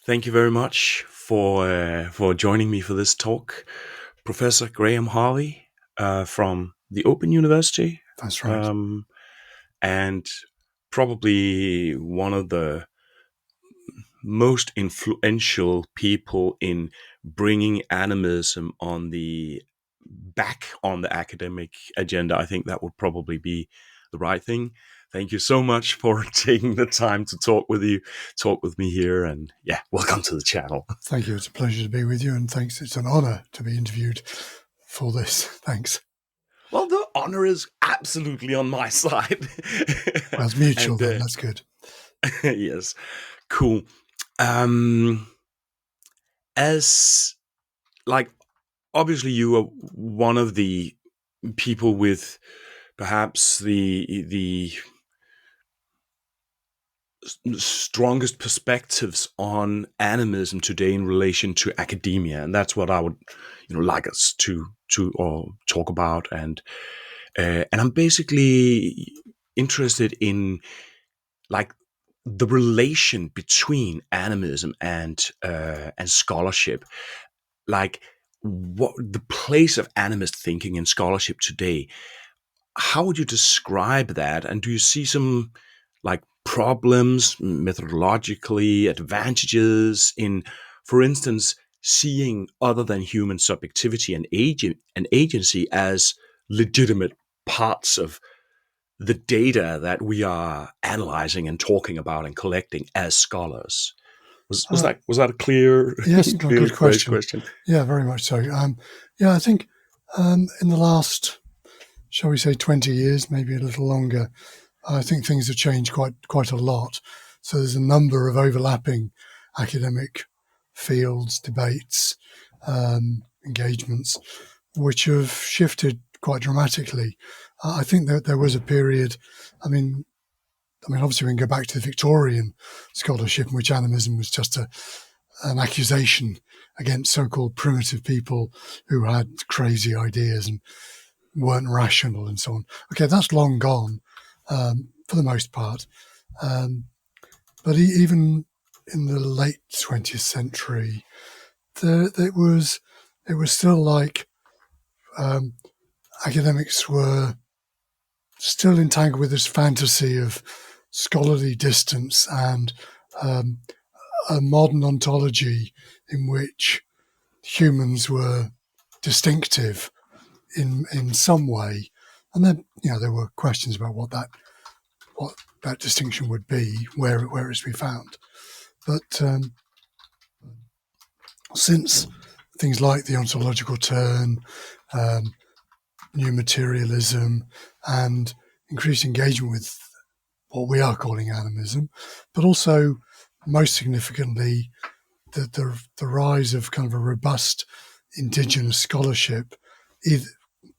Thank you very much for joining me for this talk, Professor Graham Harvey from the Open University, That's right. And probably one of the most influential people in bringing animism back on the academic agenda. I think that would probably be the right thing. Thank you so much for taking the time to talk with me here, and welcome to the channel. Thank you. It's a pleasure to be with you, and thanks. It's an honor to be interviewed for this. Thanks. Well, the honor is absolutely on my side. Well, it's mutual then. That's good. Yes, cool. As like, obviously, you are one of the people with perhaps the strongest perspectives on animism today in relation to academia, and that's what I would like us to talk about. And I'm basically interested in like the relation between animism and scholarship, like what the place of animist thinking in scholarship today. How would you describe that? And do you see some like problems methodologically, advantages in, for instance, seeing other than human subjectivity and agency as legitimate parts of the data that we are analyzing and talking about and collecting as scholars? Was that a clear? Yes, clear good question. question? Yeah, very much so. I think in the last, shall we say, 20 years, maybe a little longer, I think things have changed quite a lot. So there's a number of overlapping academic fields, debates, engagements, which have shifted quite dramatically. I think that there was a period, I mean, obviously we can go back to the Victorian scholarship in which animism was just an accusation against so-called primitive people who had crazy ideas and weren't rational and so on. Okay, that's long gone for the most part. But even in the late 20th century, it was still like academics were still entangled with this fantasy of scholarly distance and a modern ontology in which humans were distinctive in some way. And then, there were questions about what that distinction would be, where it's to be found. But since things like the ontological turn, new materialism, and increased engagement with what we are calling animism, but also most significantly the rise of kind of a robust indigenous scholarship,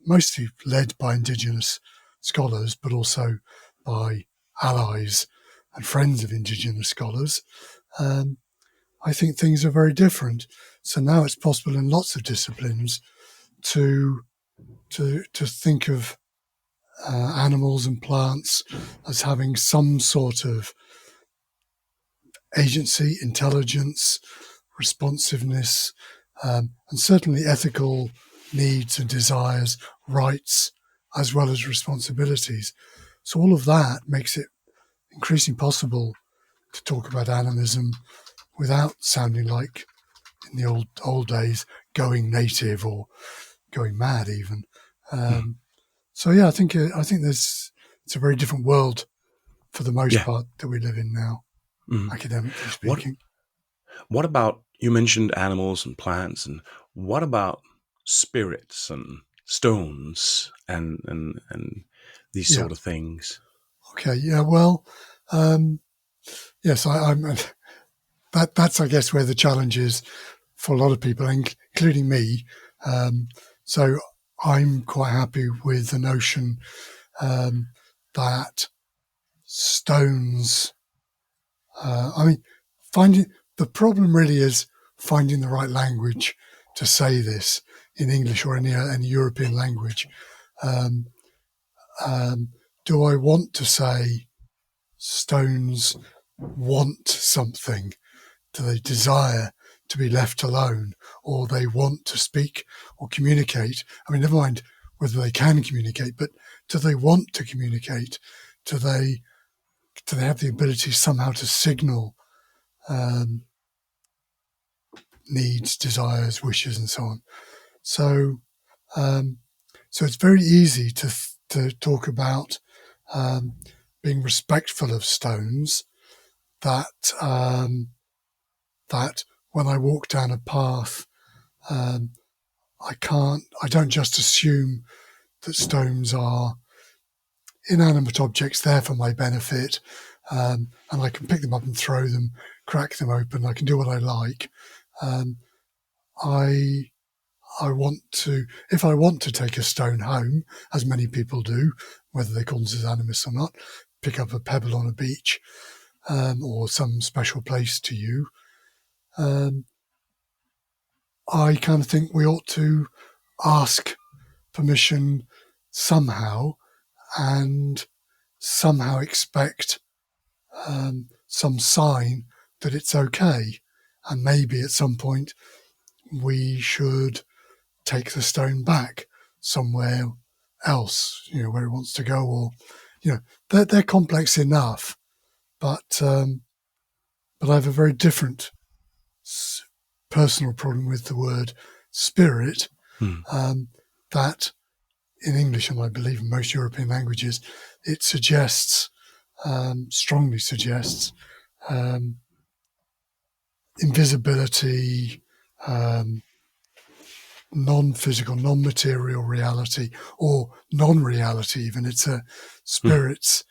mostly led by indigenous scholars, but also by allies and friends of indigenous scholars. I think things are very different. So now it's possible in lots of disciplines to think of animals and plants as having some sort of agency, intelligence, responsiveness, and certainly ethical needs and desires, rights, as well as responsibilities. So all of that makes it increasingly possible to talk about animism without sounding like, in the old days, going native or going mad even. I think it's a very different world for the most part that we live in now, academically speaking. What about, you mentioned animals and plants, and what about spirits and stones and these sort of things? Okay, yeah, well, yes, I'm. That's I guess where the challenge is for a lot of people, including me. So I'm quite happy with the notion that stones. Finding the problem really is finding the right language to say this in English or any European language. Do I want to say stones want something? Do they desire to be left alone, or they want to speak or communicate? I mean, never mind whether they can communicate, but do they want to communicate? Do they have the ability somehow to signal needs, desires, wishes, and so on? So it's very easy to talk about being respectful of stones. That when I walk down a path, I don't just assume that stones are inanimate objects there for my benefit, and I can pick them up and throw them, crack them open. I can do what I like. I want to, if I want to take a stone home, as many people do, whether they call themselves animists or not, pick up a pebble on a beach or some special place to you. I kind of think we ought to ask permission somehow and somehow expect some sign that it's okay. And maybe at some point we should take the stone back somewhere else, where it wants to go, or, they're complex enough, but I have a very different personal problem with the word spirit, that in English, and I believe in most European languages, it suggests, strongly suggests, invisibility, non-physical, non-material reality, or non-reality even. It's a spirits,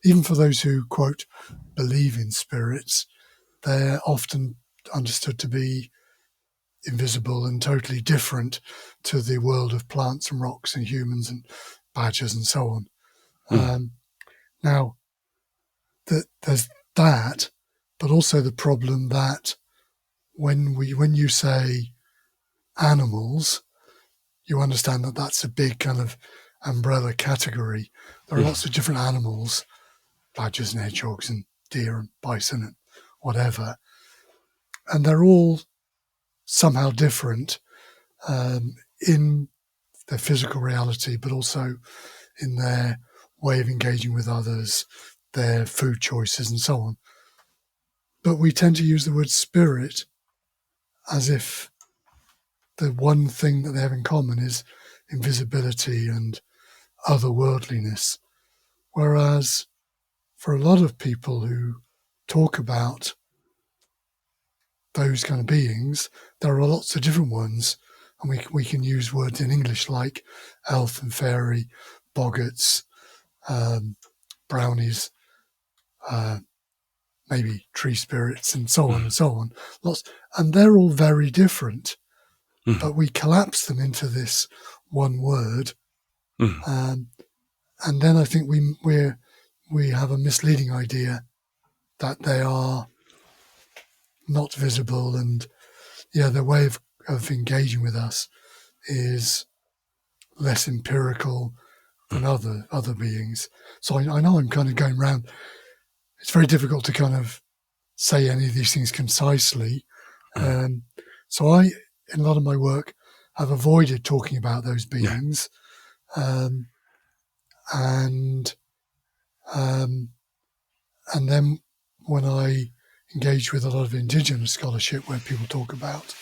even for those who, quote, believe in spirits, they're often understood to be invisible and totally different to the world of plants and rocks and humans and badgers and so on. Now, there's that, but also the problem that when you say animals, you understand that that's a big kind of umbrella category. There are lots of different animals, badgers and hedgehogs and deer and bison and whatever, and they're all somehow different in their physical reality, but also in their way of engaging with others, their food choices and so on. But we tend to use the word spirit as if the one thing that they have in common is invisibility and otherworldliness. Whereas for a lot of people who talk about those kind of beings, there are lots of different ones, and we can use words in English like elf and fairy, boggarts, brownies, maybe tree spirits, and so on and so on. And they're all very different, but we collapse them into this one word, and then I think we have a misleading idea that they are not visible, and their way of engaging with us is less empirical than other beings. So I know I'm kind of going round. It's very difficult to kind of say any of these things concisely. So I, in a lot of my work, have avoided talking about those beings, and then when I engage with a lot of indigenous scholarship, where people talk about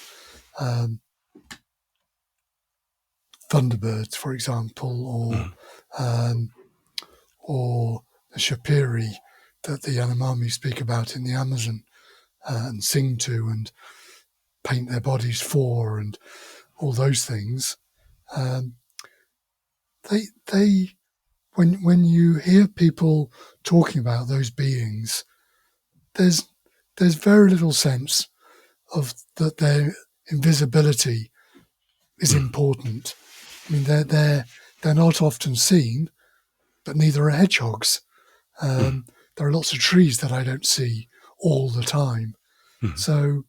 thunderbirds, for example, or the shapiri that the Yanomami speak about in the Amazon and sing to and paint their bodies for, and all those things. They when you hear people talking about those beings, there's very little sense of that their invisibility is important. I mean, they're not often seen, but neither are hedgehogs. There are lots of trees that I don't see all the time. So,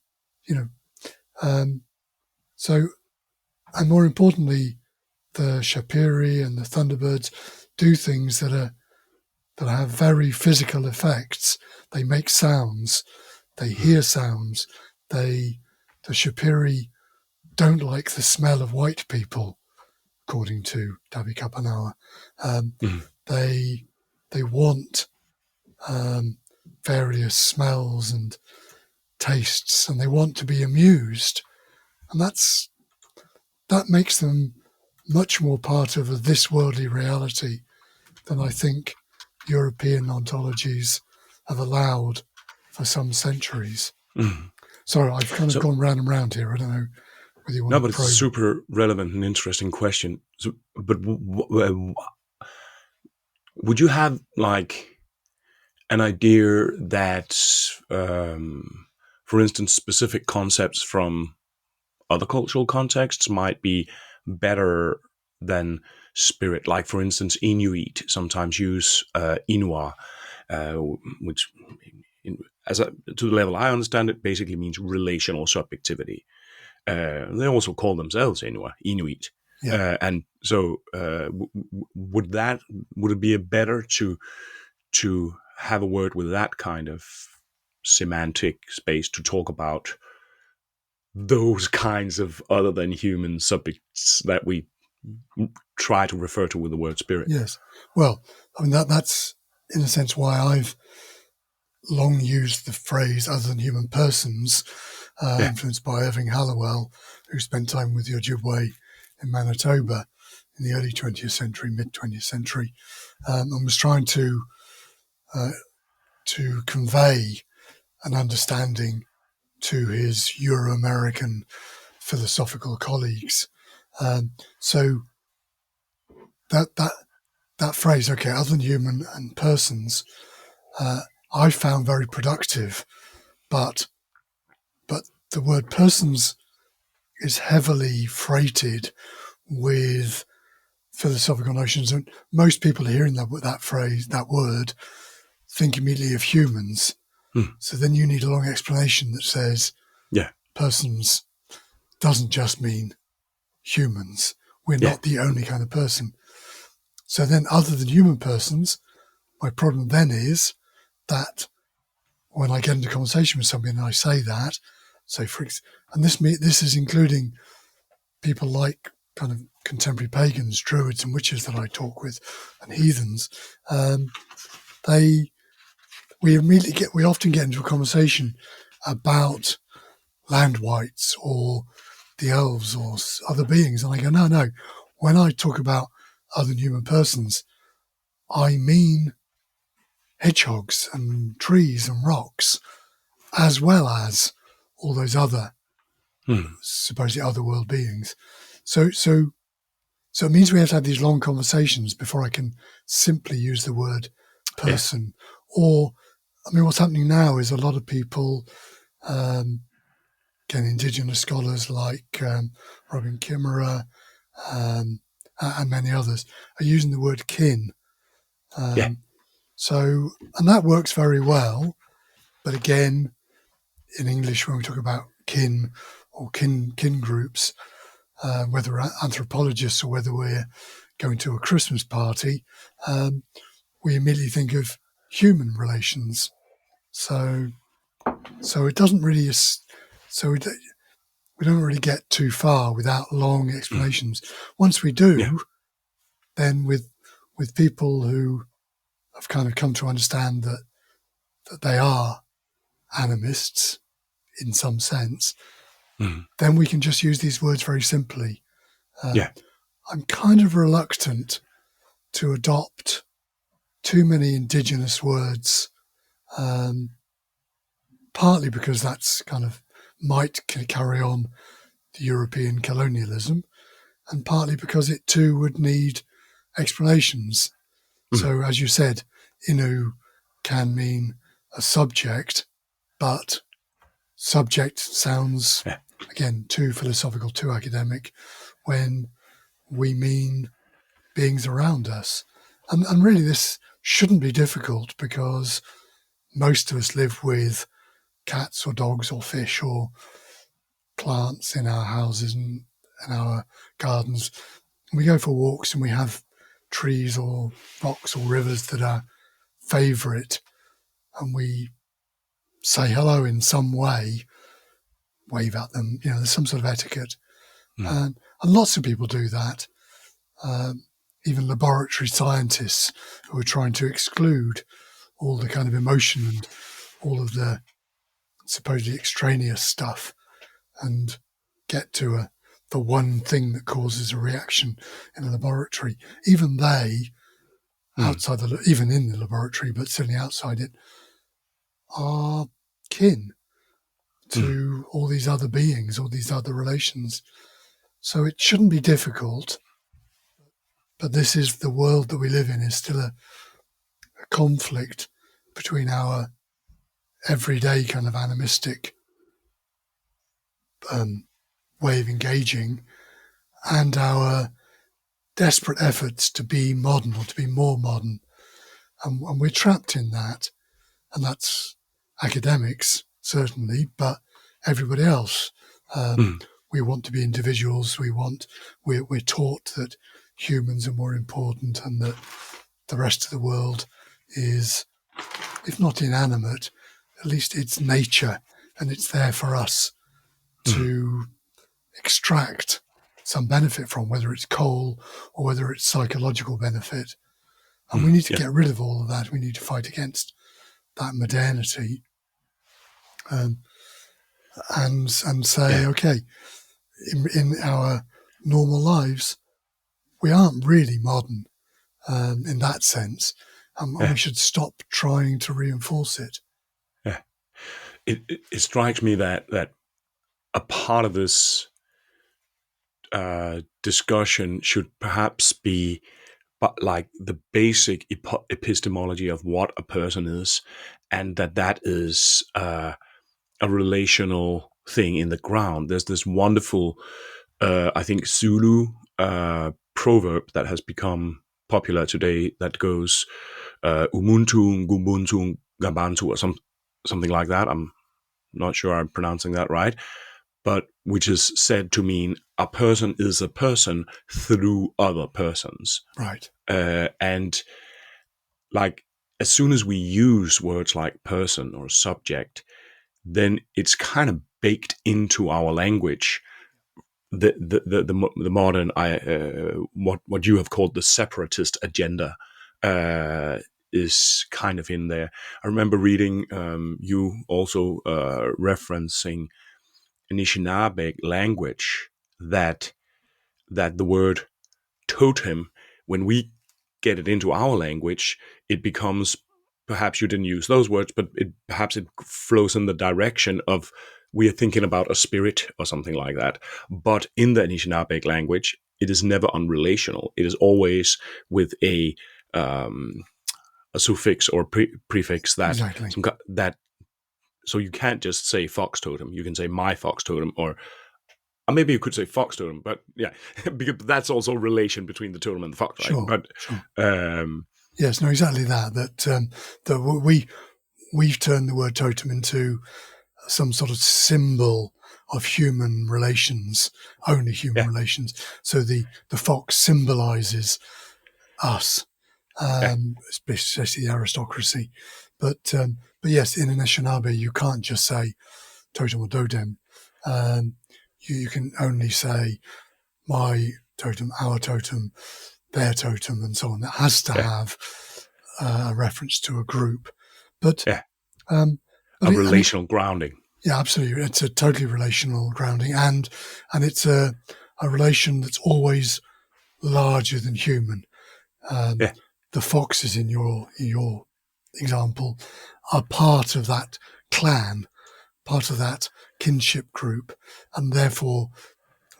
and more importantly, the shapiri and the thunderbirds do things that have very physical effects. They make sounds. they hear sounds. The Shapiri don't like the smell of white people, according to Dabi Kapanawa. They want various smells and tastes, and they want to be amused, and that makes them much more part of a this worldly reality than I think European ontologies have allowed for some centuries. Sorry, I've kind of gone round and round here. I don't know whether you want to but it's a super relevant and interesting question. So, but would you have like an idea that, for instance, specific concepts from other cultural contexts might be better than spirit? Like, for instance, Inuit sometimes use Inua, which, to the level I understand it, basically means relational subjectivity. They also call themselves Inuit. Yeah. And so, would it be better to have a word with that kind of semantic space to talk about those kinds of other than human subjects that we try to refer to with the word spirit? Yes. Well, I mean, that's in a sense why I've long used the phrase other than human persons, influenced by Irving Hallowell, who spent time with the Ojibwe in Manitoba in the early 20th century, mid-20th century, and was trying to convey an understanding to his Euro-American philosophical colleagues. So that phrase, okay, other than human and persons, I found very productive, but the word persons is heavily freighted with philosophical notions, and most people hearing that phrase, that word, think immediately of humans. So then you need a long explanation that says, persons doesn't just mean humans. We're not the only kind of person. So then, other than human persons, my problem then is that when I get into conversation with somebody and I say that, so and this is including people like kind of contemporary pagans, druids and witches that I talk with, and heathens, we often get into a conversation about land whites or the elves or other beings, and I go, no. When I talk about other than human persons, I mean hedgehogs and trees and rocks, as well as all those other supposedly other world beings. So it means we have to have these long conversations before I can simply use the word person. Or, I mean, what's happening now is a lot of people, again, indigenous scholars like Robin Kimmerer and many others, are using the word kin. So, and that works very well. But again, in English, when we talk about kin or kin groups, whether we're anthropologists or whether we're going to a Christmas party, we immediately think of human relations. So it doesn't really. So we don't really get too far without long explanations. Once we do, then with people who have kind of come to understand that they are animists in some sense, then we can just use these words very simply. I'm kind of reluctant to adopt too many indigenous words, partly because that's kind of might carry on the European colonialism, and partly because it too would need explanations. So, as you said, Inu can mean a subject, but subject sounds, again, too philosophical, too academic, when we mean beings around us. And really this shouldn't be difficult because most of us live with cats or dogs or fish or plants in our houses and in our gardens. We go for walks and we have trees or rocks or rivers that are favourite, and we say hello in some way, wave at them. There's some sort of etiquette, and lots of people do that. Even laboratory scientists who are trying to exclude all the kind of emotion and all of the supposedly extraneous stuff, and get to the one thing that causes a reaction in a laboratory. Even they, outside even in the laboratory, but certainly outside it, are kin to all these other beings, all these other relations. So it shouldn't be difficult, but this is the world that we live in, is still a conflict between our everyday kind of animistic way of engaging and our desperate efforts to be modern or to be more modern. And we're trapped in that. And that's academics, certainly, but everybody else. We want to be individuals. We're taught that humans are more important and that the rest of the world is, if not inanimate, at least it's nature, and it's there for us to extract some benefit from, whether it's coal or whether it's psychological benefit. And we need to get rid of all of that. We need to fight against that modernity, and say, okay, in our normal lives, we aren't really modern in that sense, and we should stop trying to reinforce it. Yeah, it strikes me that a part of this discussion should perhaps be like the basic epistemology of what a person is, and that is a relational thing in the ground. There's this wonderful, I think, Zulu proverb that has become popular today that goes Umuntu, Ngubuntu, Gabantu, or something like that. I'm not sure I'm pronouncing that right, but which is said to mean a person is a person through other persons. Right. And like, as soon as we use words like person or subject, then it's kind of baked into our language. The modern what you have called the separatist agenda is kind of in there. I remember reading you also referencing Anishinaabe language, that the word totem, when we get it into our language, it becomes, perhaps you didn't use those words, but perhaps it flows in the direction of, we are thinking about a spirit or something like that. But in the Anishinaabe language, it is never unrelational. It is always with a suffix or prefix that exactly. that. So you can't just say fox totem. You can say my fox totem, or maybe you could say fox totem. But yeah, because that's also relation between the totem and the fox, right? Sure. But sure. Yes, no, exactly that. That we've turned the word totem into some sort of symbol of human relations, only human relations. So the fox symbolizes us, especially the aristocracy. But yes, in Anishinaabe, you can't just say totem or totem. You can only say my totem, our totem, their totem, and so on. That has to have a reference to a group. But a relational grounding. Yeah, absolutely. It's a totally relational grounding, and it's a relation that's always larger than human. The foxes in your example are part of that clan, part of that kinship group, and therefore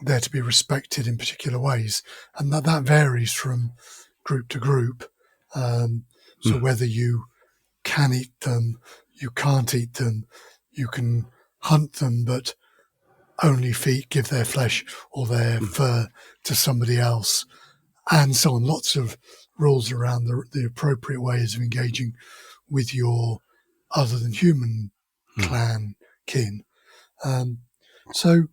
they're to be respected in particular ways. And that varies from group to group. So whether you can eat them, you can't eat them, you can hunt them, but only give their flesh or their fur to somebody else, and so on. Lots of rules around the appropriate ways of engaging with your other than human clan kin. So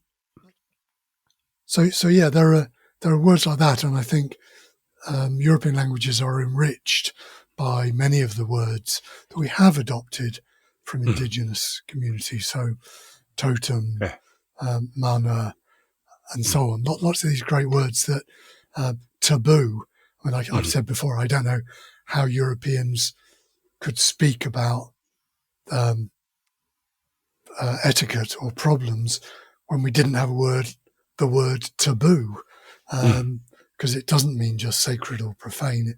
yeah, there are words like that, and I think European languages are enriched by many of the words that we have adopted from indigenous communities. So totem, Yeah. mana, and so on. Lots of these great words that taboo. I mean, I've said before, I don't know how Europeans could speak about etiquette or problems when we didn't have the word taboo, because it doesn't mean just sacred or profane.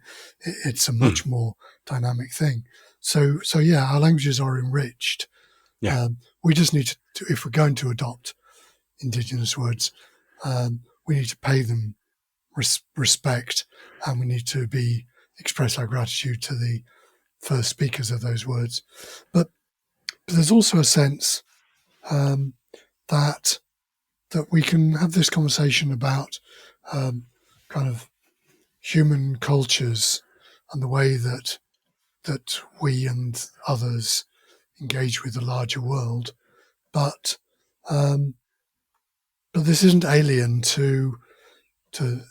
It's a much more dynamic thing. So yeah, our languages are enriched. Yeah. We just need to, if we're going to adopt indigenous words, we need to pay them respect, and we need to express our gratitude to the first speakers of those words. But there's also a sense that we can have this conversation about kind of human cultures and the way that we and others engage with the larger world, but this isn't alien to the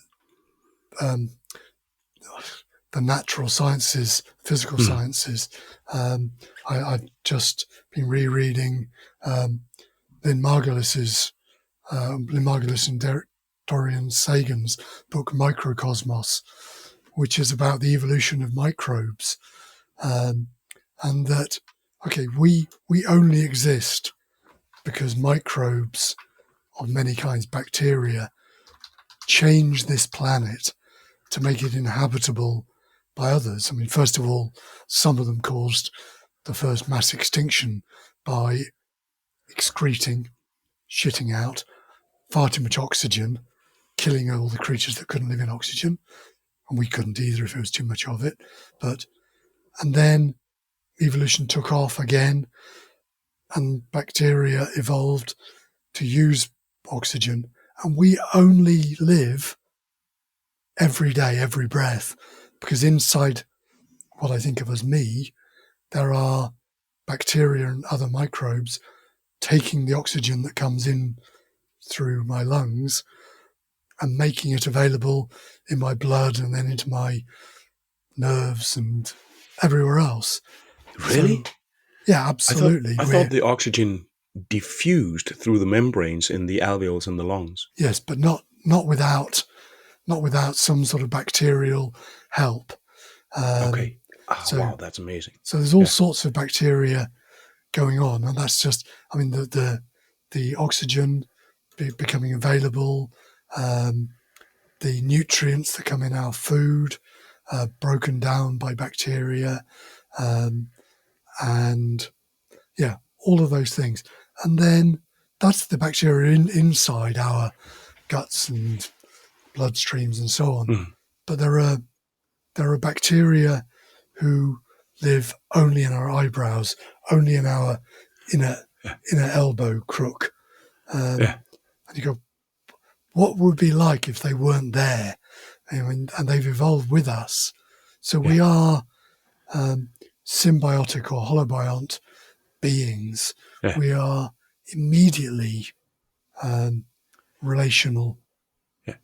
natural sciences, physical sciences. I've just been rereading Lynn Margulis and Dorian Sagan's book Microcosmos, which is about the evolution of microbes, and that we only exist because microbes of many kinds, bacteria, change this planet to make it inhabitable by others. I mean, first of all, some of them caused the first mass extinction by shitting out far too much oxygen, killing all the creatures that couldn't live in oxygen, and we couldn't either if it was too much of it. And then evolution took off again, and bacteria evolved to use oxygen, and we only live every day, every breath, because inside what I think of as me, there are bacteria and other microbes taking the oxygen that comes in through my lungs and making it available in my blood and then into my nerves and everywhere else. Really? So, yeah, absolutely. I thought the oxygen diffused through the membranes in the alveoles in the lungs. Yes, but not without some sort of bacterial help. Okay. Wow, that's amazing. So there's all sorts of bacteria going on, and that's just, I mean, the oxygen becoming available, the nutrients that come in our food, broken down by bacteria, and yeah, all of those things. And then that's the bacteria inside our guts and bloodstreams and so on. But there are bacteria who live only in our eyebrows, only in our inner elbow crook. And you go, what would it be like if they weren't there? And they've evolved with us. So we are symbiotic or holobiont beings. Yeah. We are immediately relational,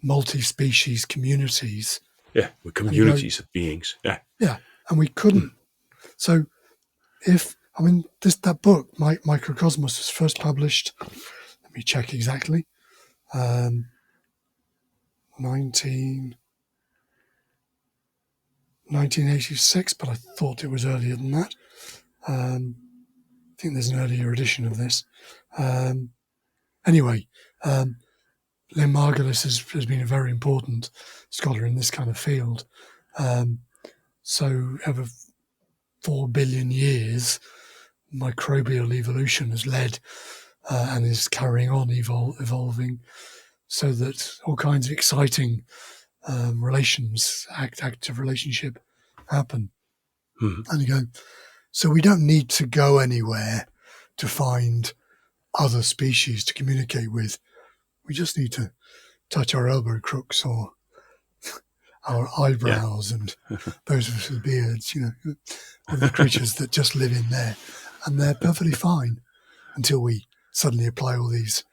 multi-species communities. Yeah, we're communities of beings. Yeah. Yeah, and we couldn't. So that book, Microcosmos, was first published, let me check exactly, 1986, but I thought it was earlier than that. I think there's an earlier edition of this. Anyway, Lynn Margulis has been a very important scholar in this kind of field. So over 4 billion years, microbial evolution has led and is carrying on evolving, so that all kinds of exciting active relationship happen. And you go, so we don't need to go anywhere to find other species to communicate with. We just need to touch our elbow crooks or our eyebrows and those of us with beards, or the creatures that just live in there. And they're perfectly fine until we suddenly apply all these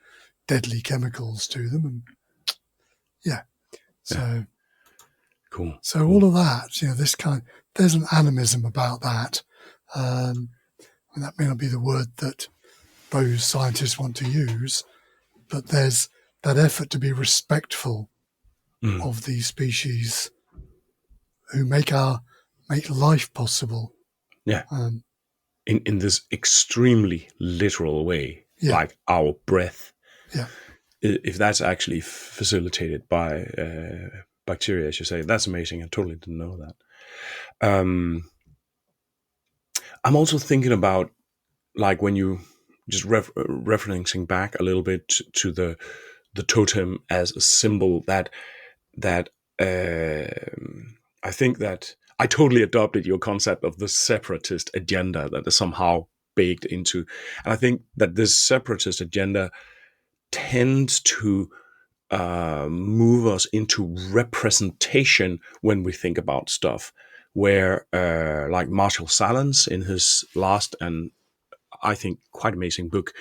deadly chemicals to them. And so cool. So all of that, there's an animism about that. And that may not be the word that those scientists want to use, but there's that effort to be respectful of these species who make life possible. Yeah. In this extremely literal way, Yeah. like our breath. Yeah. If that's actually facilitated by bacteria, as you say, that's amazing. I totally didn't know that. I'm also thinking about, like, when you just referencing back a little bit to the totem as a symbol that I think that I totally adopted your concept of the separatist agenda that is somehow baked into, and I think that this separatist agenda tends to move us into representation when we think about stuff, where like Marshall Salins in his last and I think quite amazing book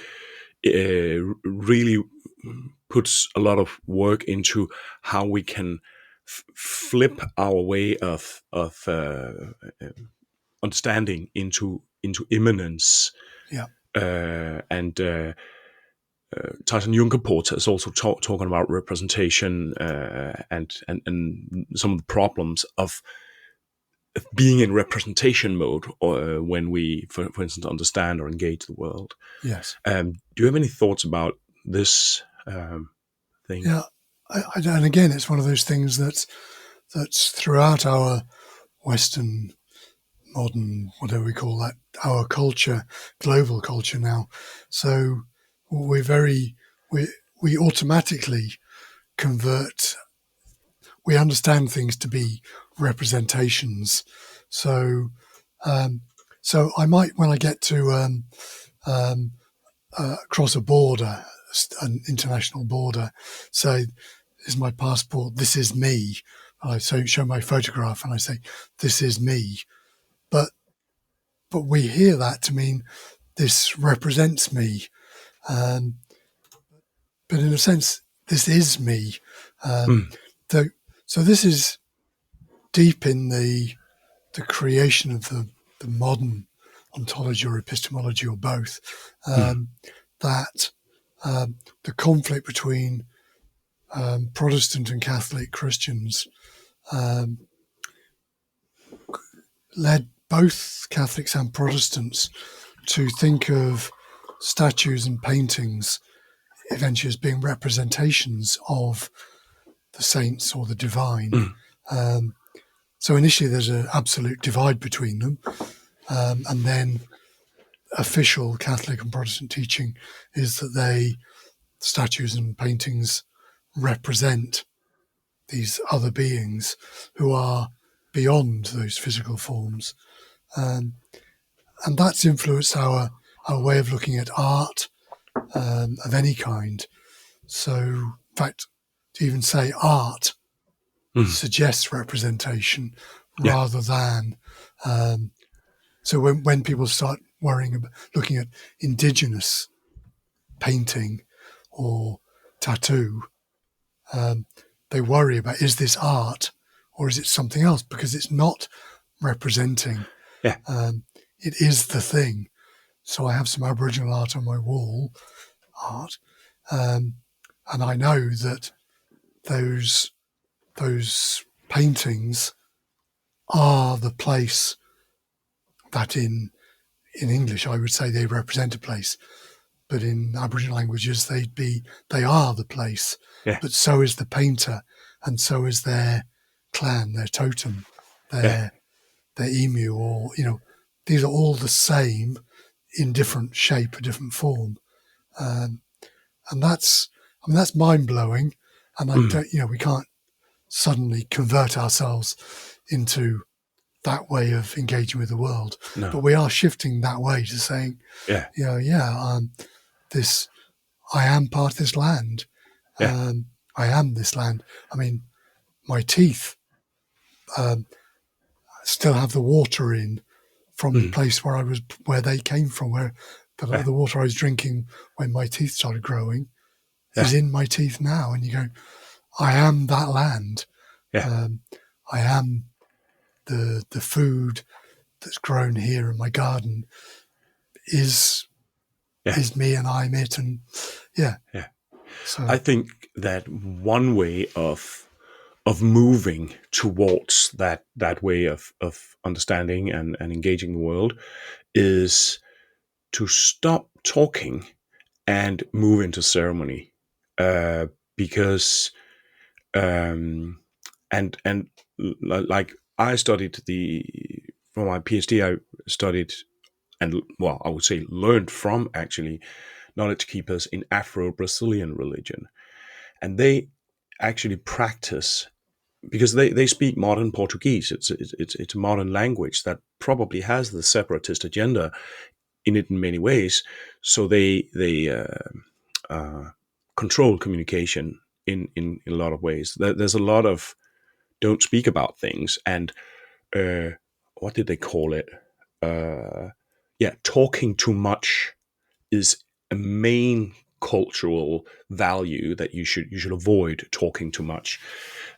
really puts a lot of work into how we can flip our way of understanding into immanence. Yeah. And Tyson Juncker is also talking about representation and some of the problems of being in representation mode, or when we, for instance, understand or engage the world. Yes. Do you have any thoughts about this thing? Yeah. And again, it's one of those things that's throughout our Western, modern, whatever we call that, our culture, global culture now. So we automatically convert. We understand things to be representations. So I might, when I get to cross a border, an international border, say, "This is my passport. This is me." I show my photograph and I say, "This is me." But we hear that to mean this represents me. But in a sense, this is me. So this is deep in the creation of the modern ontology or epistemology, or both, that the conflict between Protestant and Catholic Christians led both Catholics and Protestants to think of statues and paintings eventually as being representations of the saints or the divine. So initially there's an absolute divide between them, and then official Catholic and Protestant teaching is that statues and paintings represent these other beings who are beyond those physical forms. And that's influenced our way of looking at art of any kind. So, in fact, to even say art suggests representation rather than... so when people start worrying about looking at indigenous painting or tattoo, they worry about, is this art or is it something else? Because it's not representing. Yeah. It is the thing. So I have some Aboriginal art on my wall, and I know that those paintings are the place that in English I would say they represent a place, but in Aboriginal languages they are the place. Yeah. But so is the painter, and so is their clan, their totem, their emu, or these are all the same in different shape, a different form, and that's mind blowing. And I don't, we can't suddenly convert ourselves into that way of engaging with the world, but we are shifting that way to saying, this, I am part of this land. I am this land. I mean, my teeth still have the water in from the place where they came from, where the water I was drinking when my teeth started growing is in my teeth now. And you go, I am that land. I am the food that's grown here in my garden is me and I'm it, and yeah. So I think that one way of moving towards that way of understanding and engaging the world is to stop talking and move into ceremony, because and like I studied for my PhD, I studied and, well, I would say learned from, actually, knowledge keepers in Afro-Brazilian religion, and they actually practice, because they speak modern Portuguese. It's a modern language that probably has the separatist agenda in it in many ways. So they control communication in a lot of ways. There's a lot of don't speak about things, and what did they call it? Talking too much is a main cultural value that you should avoid talking too much.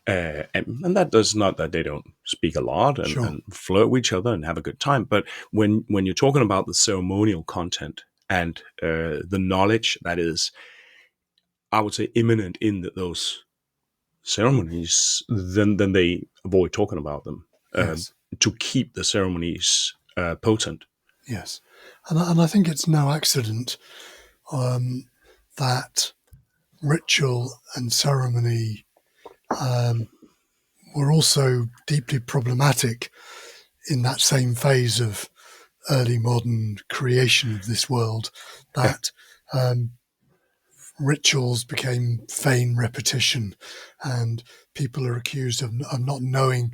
And that does not that they don't speak a lot and flirt with each other and have a good time. But when you're talking about the ceremonial content and the knowledge that is, I would say, imminent in those ceremonies, then they avoid talking about them, to keep the ceremonies potent. Yes, and I think it's no accident that ritual and ceremony were also deeply problematic in that same phase of early modern creation of this world, that rituals became vain repetition, and people are accused of not knowing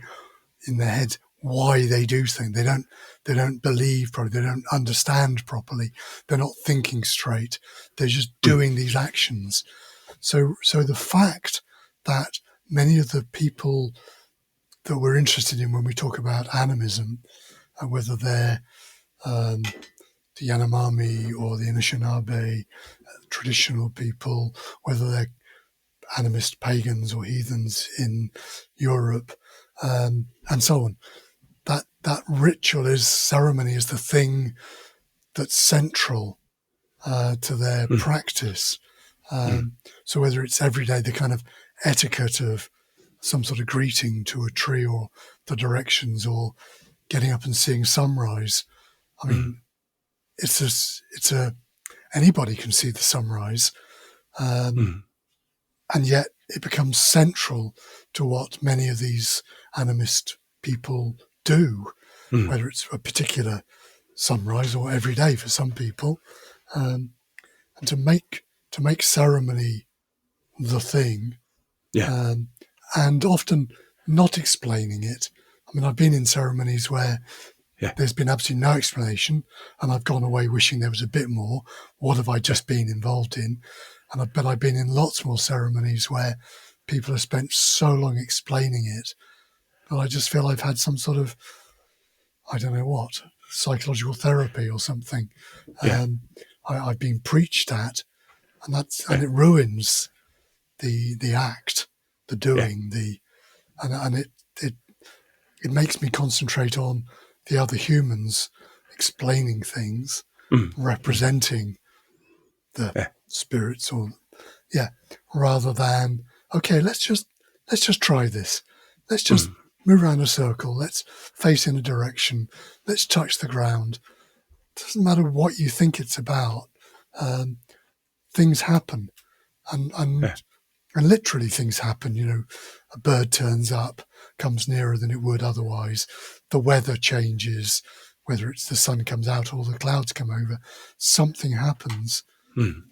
in their heads why they do things. They don't believe properly. They don't understand properly. They're not thinking straight. They're just doing these actions. So the fact that many of the people that we're interested in when we talk about animism, whether they're the Yanomami or the Anishinaabe, traditional people, whether they're animist pagans or heathens in Europe, and so on, that ritual ceremony is the thing that's central to their practice. So whether it's every day, the kind of etiquette of some sort of greeting to a tree or the directions, or getting up and seeing sunrise. I mean, anybody can see the sunrise, and yet it becomes central to what many of these animist people do, whether it's a particular sunrise or every day for some people, and to make ceremony the thing, and often not explaining it. I mean, I've been in ceremonies where there's been absolutely no explanation, and I've gone away wishing there was a bit more. What have I just been involved in? And I bet I've been in lots more ceremonies where people have spent so long explaining it, but I just feel I've had some sort of, I don't know what, psychological therapy or something. I've been preached at, and it ruins the act, the doing, and it makes me concentrate on the other humans explaining things, representing the spirits, or rather than, okay, let's just try this. Let's just move around a circle. Let's face in a direction. Let's touch the ground. It doesn't matter what you think it's about. Things happen, and literally things happen. You know, a bird turns up, comes nearer than it would otherwise. The weather changes, whether it's the sun comes out or the clouds come over. Something happens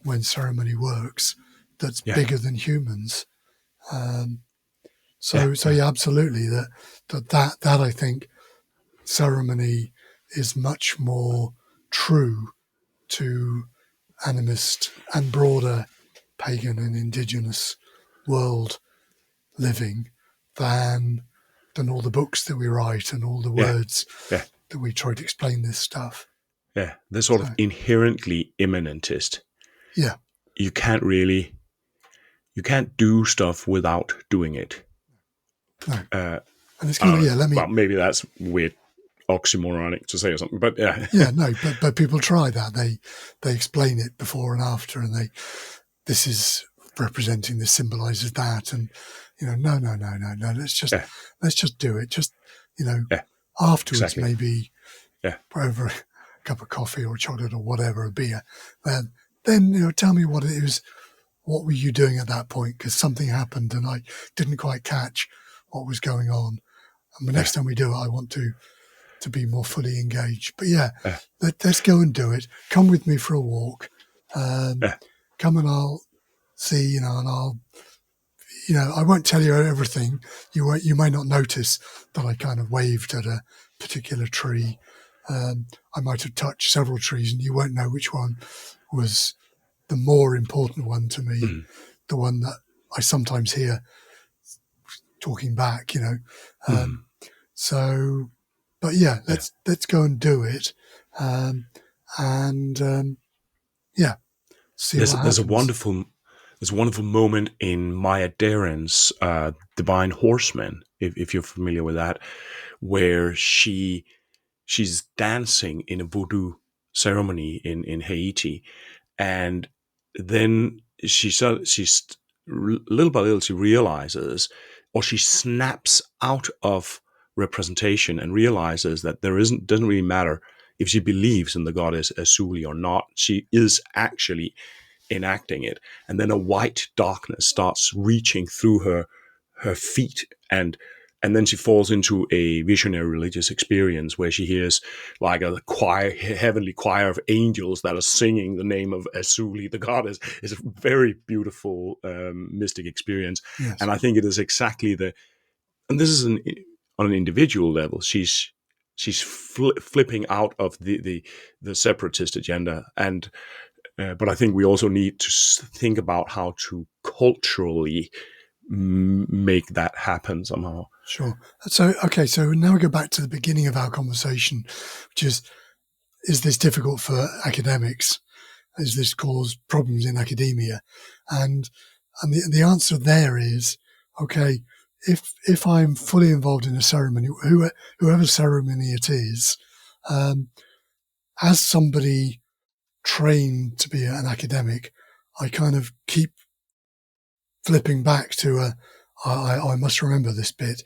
when ceremony works that's bigger than humans. So absolutely, that I think ceremony is much more true to animist and broader pagan and indigenous world living than all the books that we write and all the words that we try to explain this stuff. Yeah, they're sort of inherently immanentist. Yeah. You can't do stuff without doing it. No. And it's kind of, well, maybe that's weird oxymoronic to say or something, but yeah. Yeah, no, but people try that. They explain it before and after, and this is representing, this symbolizes that, and no. Let's just do it. Just Yeah, afterwards, exactly. maybe Yeah, over a cup of coffee or chocolate or whatever, a beer. Then tell me what it is. What were you doing at that point? Because something happened and I didn't quite catch what was going on. And the next time we do it, I want to be more fully engaged. But yeah, let's go and do it. Come with me for a walk. yeah, Come and I'll see, and I'll, I won't tell you everything. You may not notice that I kind of waved at a particular tree. I might have touched several trees, and you won't know which one was the more important one to me, the one that I sometimes hear talking back. So, but yeah, let's go and do it, and see what there's a happens. wonderful moment in Maya Deren's Divine Horseman, if you're familiar with that, where she's dancing in a voodoo ceremony in Haiti, and then she's little by little she realizes, or she snaps out of representation and realizes that doesn't really matter if she believes in the goddess Azuli or not. She is actually enacting it, and then a white darkness starts reaching through her feet, and then she falls into a visionary religious experience where she hears like a heavenly choir of angels that are singing the name of Azuli, the goddess. It's a very beautiful mystic experience. Yes. And I think it is exactly and this is on an individual level. She's flipping out of the separatist agenda, and but I think we also need to think about how to culturally make that happen somehow. Sure. So, okay, so now we go back to the beginning of our conversation, which is this difficult for academics? Does this cause problems in academia? And the answer there is, okay, if I'm fully involved in a ceremony, whoever ceremony it is, as somebody trained to be an academic, I kind of keep flipping back to I must remember this bit.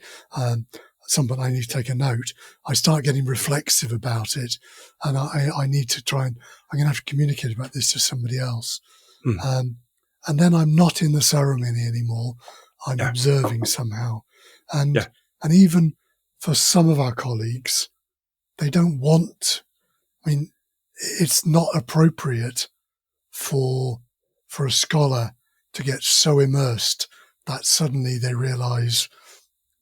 Something I need to take a note. I start getting reflexive about it, and I need to try and I'm going to have to communicate about this to somebody else. And then I'm not in the ceremony anymore. I'm observing somehow, and even for some of our colleagues, they don't want. I mean, it's not appropriate for a scholar to get so immersed that suddenly they realize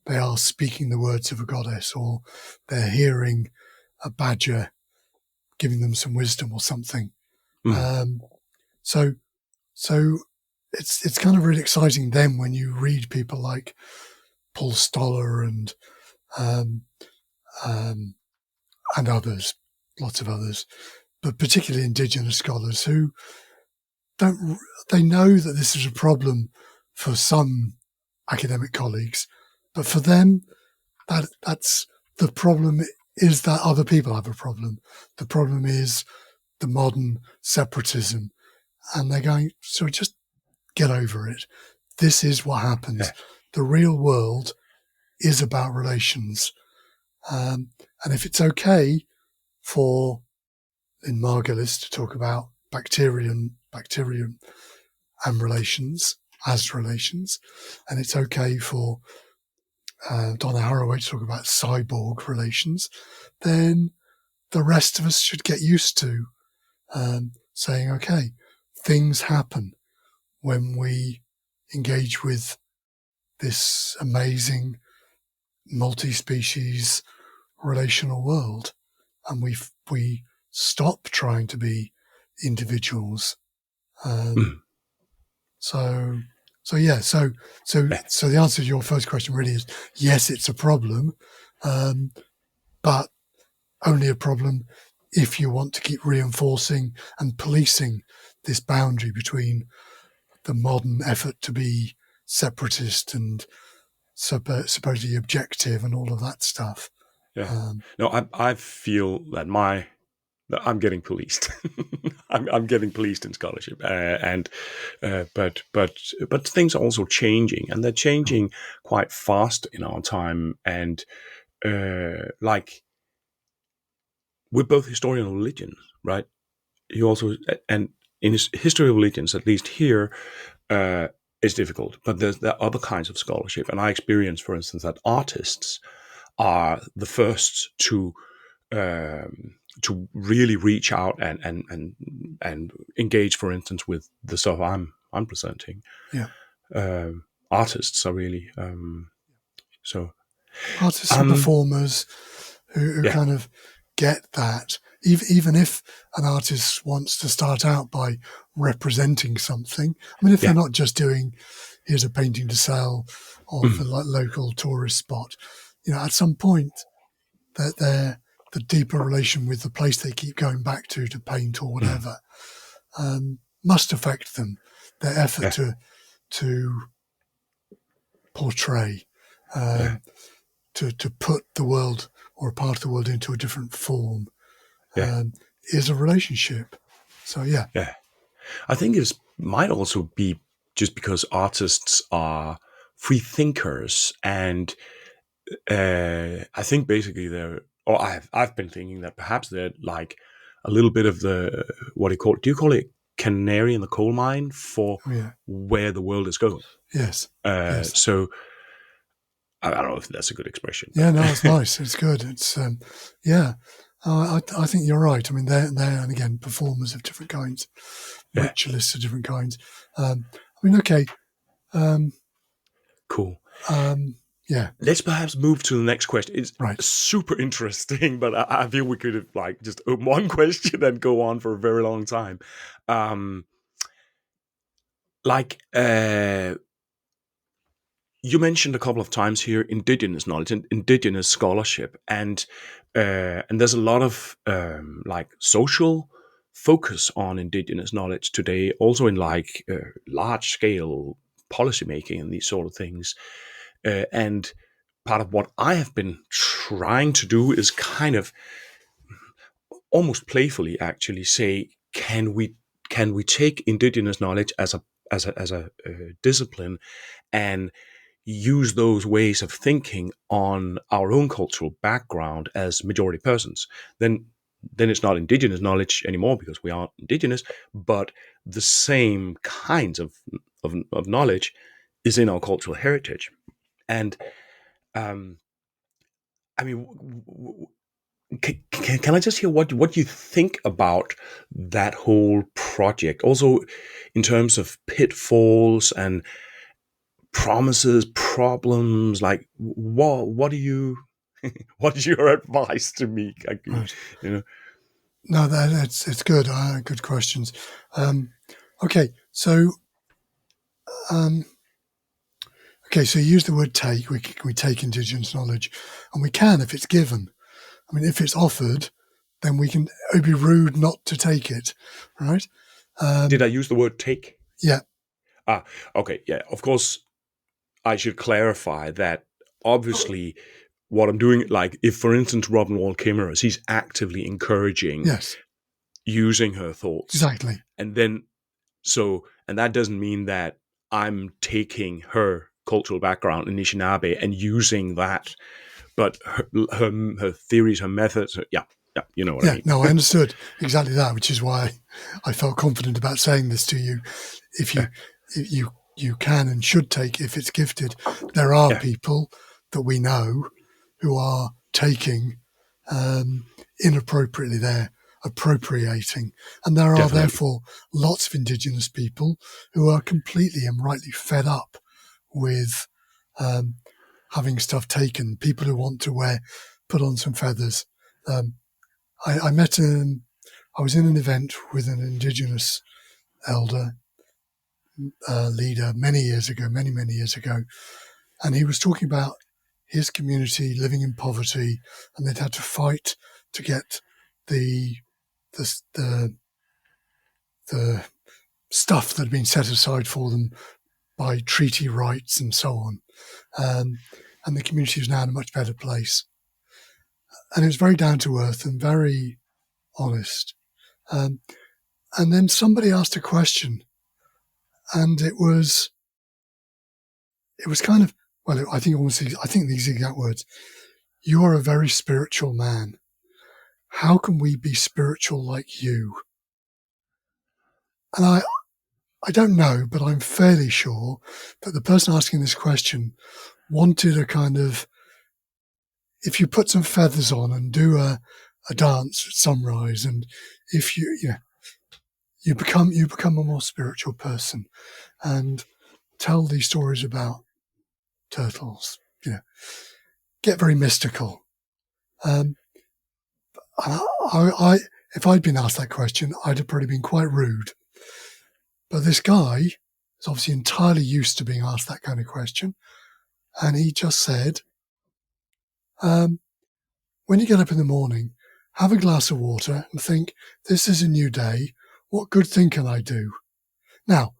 they are speaking the words of a goddess, or they're hearing a badger giving them some wisdom or something. So it's kind of really exciting then when you read people like Paul Stoller and others, lots of others, but particularly indigenous scholars who they know that this is a problem for some academic colleagues, but for them, that's the problem is that other people have a problem. The problem is the modern separatism, and they're going, so just get over it. This is what happens. Yeah. The real world is about relations. And if it's okay for, in Margulis, to talk about bacterium and relations as relations, and it's okay for Donna Haraway to talk about cyborg relations, then the rest of us should get used to saying, okay, things happen when we engage with this amazing multi-species relational world, and we stop trying to be individuals. So the answer to your first question really is yes, it's a problem, but only a problem if you want to keep reinforcing and policing this boundary between the modern effort to be separatist and supposedly objective and all of that stuff. Yeah. No, I feel that I'm getting policed. I'm getting policed in scholarship, but things are also changing, and they're changing quite fast in our time. And like we're both historian of religion, right? You also, and in his history of religions, at least here, it's difficult. But there are other kinds of scholarship, and I experience, for instance, that artists are the first to really reach out and engage, for instance, with the stuff I'm presenting. Yeah. Artists are really so. Artists and performers who Yeah, kind of get that, even if an artist wants to start out by representing something. I mean, if they're yeah, not just doing, here's a painting to sell of a local tourist spot, at some point that the deeper relation with the place they keep going back to paint or whatever must affect them. Their effort yeah, to portray, yeah, to put the world or a part of the world into a different form yeah, is a relationship. So yeah. yeah. I think it might also be just because artists are free thinkers, and I think basically or I've been thinking that perhaps they're like a little bit of the do you call it canary in the coal mine for Oh, yeah. where the world is going. Yes. Yes. So I don't know if that's a good expression, but Yeah. No, it's nice. It's good. It's yeah. I think you're right. I mean, they're and again performers of different kinds, yeah, ritualists of different kinds. I mean, okay. cool. Yeah. Let's perhaps move to the next question. It's Right. super interesting, but I feel we could have like just open one question and go on for a very long time. Like you mentioned a couple of times here, indigenous knowledge and indigenous scholarship, and there's a lot of like social focus on indigenous knowledge today, also in like large scale policy making and these sort of things. And part of what I have been trying to do is kind of almost playfully actually say, can we take indigenous knowledge as a discipline and use those ways of thinking on our own cultural background as majority persons? Then it's not indigenous knowledge anymore because we aren't indigenous, but the same kinds of knowledge is in our cultural heritage. And um, I mean, can I just hear what you think about that whole project? Also, in terms of pitfalls and promises, problems, like what do you what is your advice to me? Right. You know, No, it's good. Good questions. Okay. So okay. So you use the word take. We take indigenous knowledge, and we can if it's given. I mean, if it's offered, then we can. It'd be rude not to take it, right? did I use the word take? Yeah. Ah, okay, yeah. Of course, I should clarify that. Obviously, what I'm doing, like if, for instance, Robin Wall Kimmerer, he's actively encouraging Yes. using her thoughts, Exactly. and then and that doesn't mean that I'm taking her cultural background in Anishinaabe and using that, but her theories, her methods, yeah, you know what I Yeah. mean. No, I understood exactly that, which is why I felt confident about saying this to you. If you Yeah, if you can and should take if it's gifted. There are yeah, people that we know who are taking inappropriately. They're appropriating, and there are definitely. therefore lots of indigenous people who are completely and rightly fed up with having stuff taken. People who want to put on some feathers. I met I was in an event with an indigenous elder leader many years ago, many years ago, and he was talking about his community living in poverty, and they'd had to fight to get the the the, the stuff that had been set aside for them by treaty rights and so on, and the community is now in a much better place. and it was very down to earth and very honest. And then somebody asked a question, and it was kind of, well, I think these exact words: "You are a very spiritual man. How can we be spiritual like you?" And I don't know, but I'm fairly sure that the person asking this question wanted a kind of, if you put some feathers on and do a dance at sunrise, and if you become a more spiritual person, and tell these stories about turtles, get very mystical. I if I'd been asked that question, I'd have probably been quite rude. But this guy is obviously entirely used to being asked that kind of question, and he just said, when you get up in the morning, have a glass of water and think, this is a new day. What good thing can I do? Now,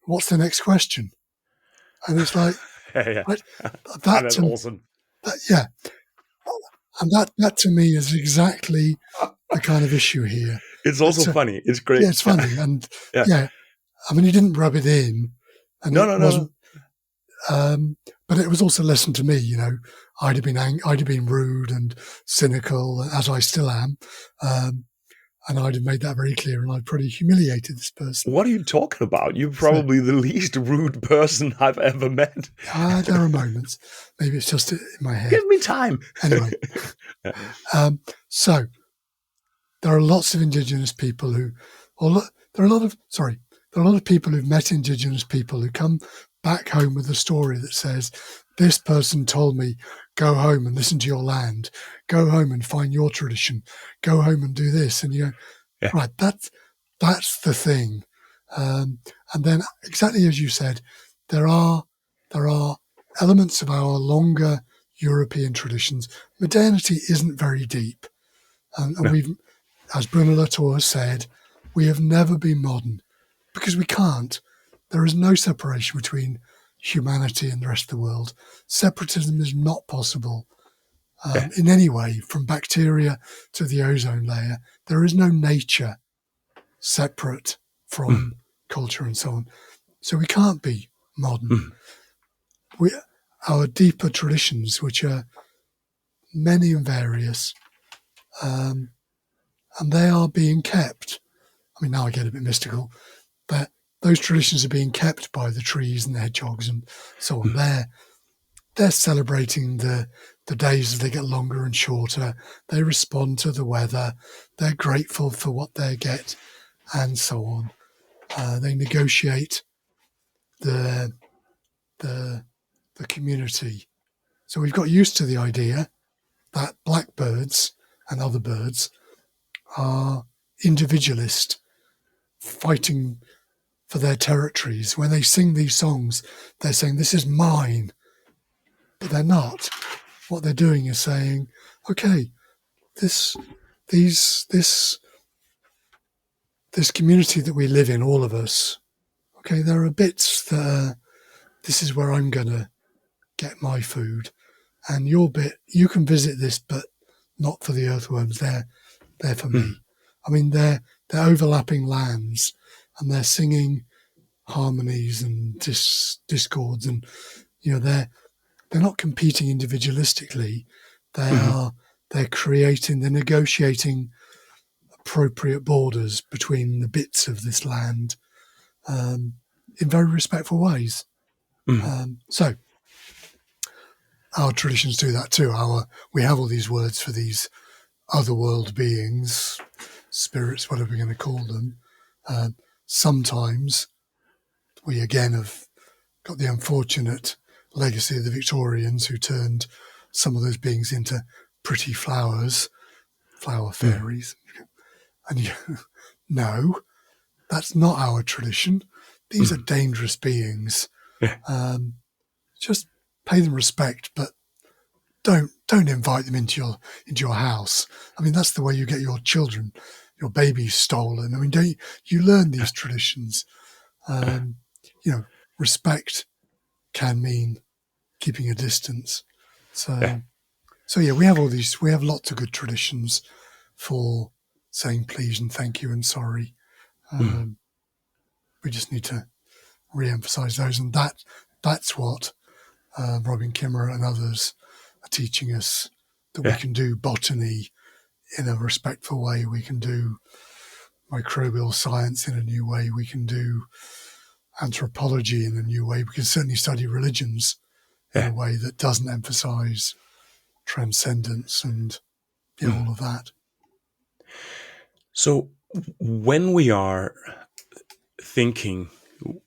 what's the next question? And it's like, Yeah. right, That's awesome. Yeah. And that to me is exactly the kind of issue here. It's also funny. It's great. Yeah, it's funny. And yeah, I mean, he didn't rub it in. And it wasn't, but it was also a lesson to me, I'd have been rude and cynical, as I still am. And I'd have made that very clear, and I'd probably humiliated this person. What are you talking about? You're probably the least rude person I've ever met. There are moments. Maybe it's just in my head. Give me time. Anyway. So there are lots of indigenous people there are a lot of people who've met indigenous people who come back home with a story that says, this person told me, go home and listen to your land, go home and find your tradition, go home and do this. And you go, right, that's the thing. And then, exactly as you said, there are elements of our longer European traditions. Modernity isn't very deep. And we've, as Bruno Latour has said, we have never been modern because we can't. There is no separation between humanity and the rest of the world. Separatism is not possible in any way, from bacteria to the ozone layer. There is no nature separate from culture and so on. So we can't be modern. Our deeper traditions, which are many and various, and they are being kept. I mean, now I get a bit mystical, but those traditions are being kept by the trees and the hedgehogs and so on. They're celebrating the days as they get longer and shorter. They respond to the weather. They're grateful for what they get, and so on. They negotiate the community. So we've got used to the idea that blackbirds and other birds are individualist, fighting for their territories. When they sing these songs, they're saying, this is mine. But they're not. What they're doing is saying, okay, this community that we live in, all of us, okay, there are bits that this is where I'm going to get my food. And your bit, you can visit this, but not for the earthworms. They're for me. I mean, they're overlapping lands, and they're singing harmonies and discords, and they're not competing individualistically. They're negotiating appropriate borders between the bits of this land in very respectful ways. So our traditions do that too. We have all these words for these otherworld beings, spirits, whatever we're going to call them. Sometimes we again have got the unfortunate legacy of the Victorians, who turned some of those beings into pretty flower fairies. And no, that's not our tradition. These are dangerous beings. Just pay them respect, but don't invite them into your house. I mean, that's the way you get your children, your babies stolen. I mean, you learn these traditions? Respect can mean keeping a distance. So So yeah, we have all these. We have lots of good traditions for saying please and thank you and sorry. Mm. We just need to re-emphasize those, and that's what Robin Kimmerer and others are teaching us, that we Yeah, can do botany in a respectful way. We can do microbial science in a new way. We can do anthropology in a new way. We can certainly study religions in yeah. a way that doesn't emphasize transcendence and Mm. all of that. So when we are thinking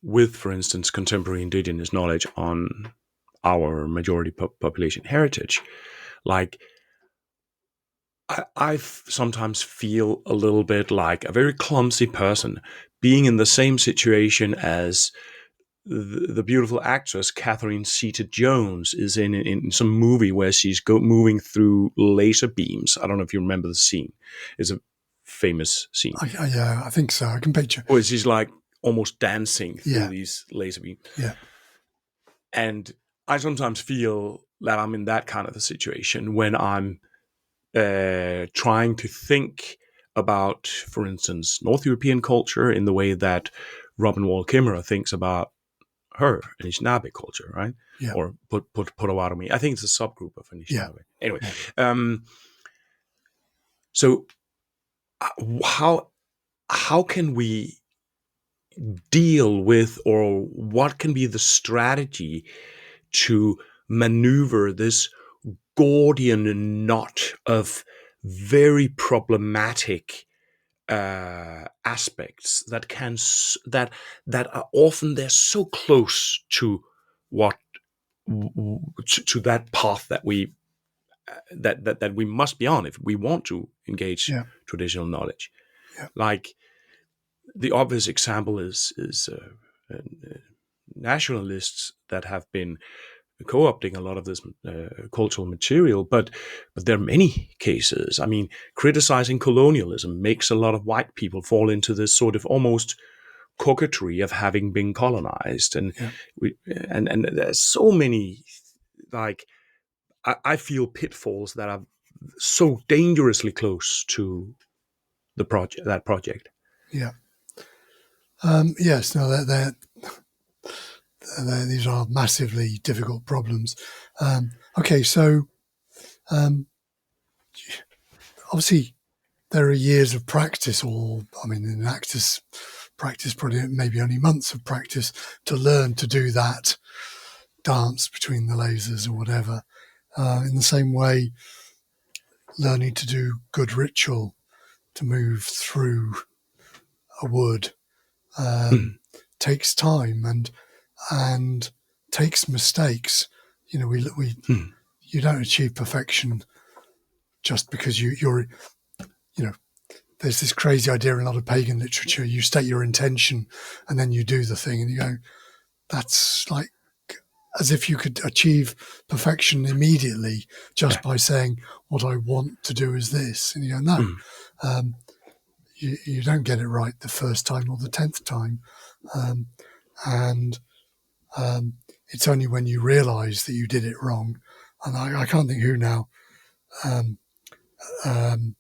with, for instance, contemporary indigenous knowledge on our majority population heritage, like I sometimes feel a little bit like a very clumsy person being in the same situation as the beautiful actress Catherine Zeta-Jones is in some movie where she's moving through laser beams. I don't know if you remember the scene. It's a famous scene Yeah, I think so. I can picture. where she's like almost dancing through Yeah, these laser beams. yeah, And I sometimes feel that I'm in that kind of a situation when I'm trying to think about, for instance, North European culture in the way that Robin Wall Kimmerer thinks about her Anishinaabe culture, right? yeah, Or Potawatomi. I think it's a subgroup of yeah, Anishinaabe. Anyway, yeah. um, so how can we deal with, or what can be the strategy to maneuver this Gordian knot of very problematic aspects that that are often they're so close to what to that path that we that we must be on if we want to engage Yeah. traditional knowledge. Yeah. Like the obvious example is nationalists that have been co-opting a lot of this cultural material, but there are many cases. I mean, criticizing colonialism makes a lot of white people fall into this sort of almost coquetry of having been colonized, and Yeah. and there's so many like I feel pitfalls that are so dangerously close to the project. Yeah. Yes. No. These are massively difficult problems. Okay. So obviously there are years of practice, or I mean, in actors' practice, probably maybe only months of practice to learn to do that dance between the lasers or whatever. In the same way, learning to do good ritual to move through a wood Mm, takes time and takes mistakes. You know, we mm, you don't achieve perfection just because you're you know. There's this crazy idea in a lot of pagan literature. You state your intention and then you do the thing, and you go, that's like as if you could achieve perfection immediately yeah, just by saying, what I want to do is this. And you go, no, mm, um, you don't get it right the first time or the 10th time. Um, and it's only when you realize that you did it wrong. And I can't think who now, um, an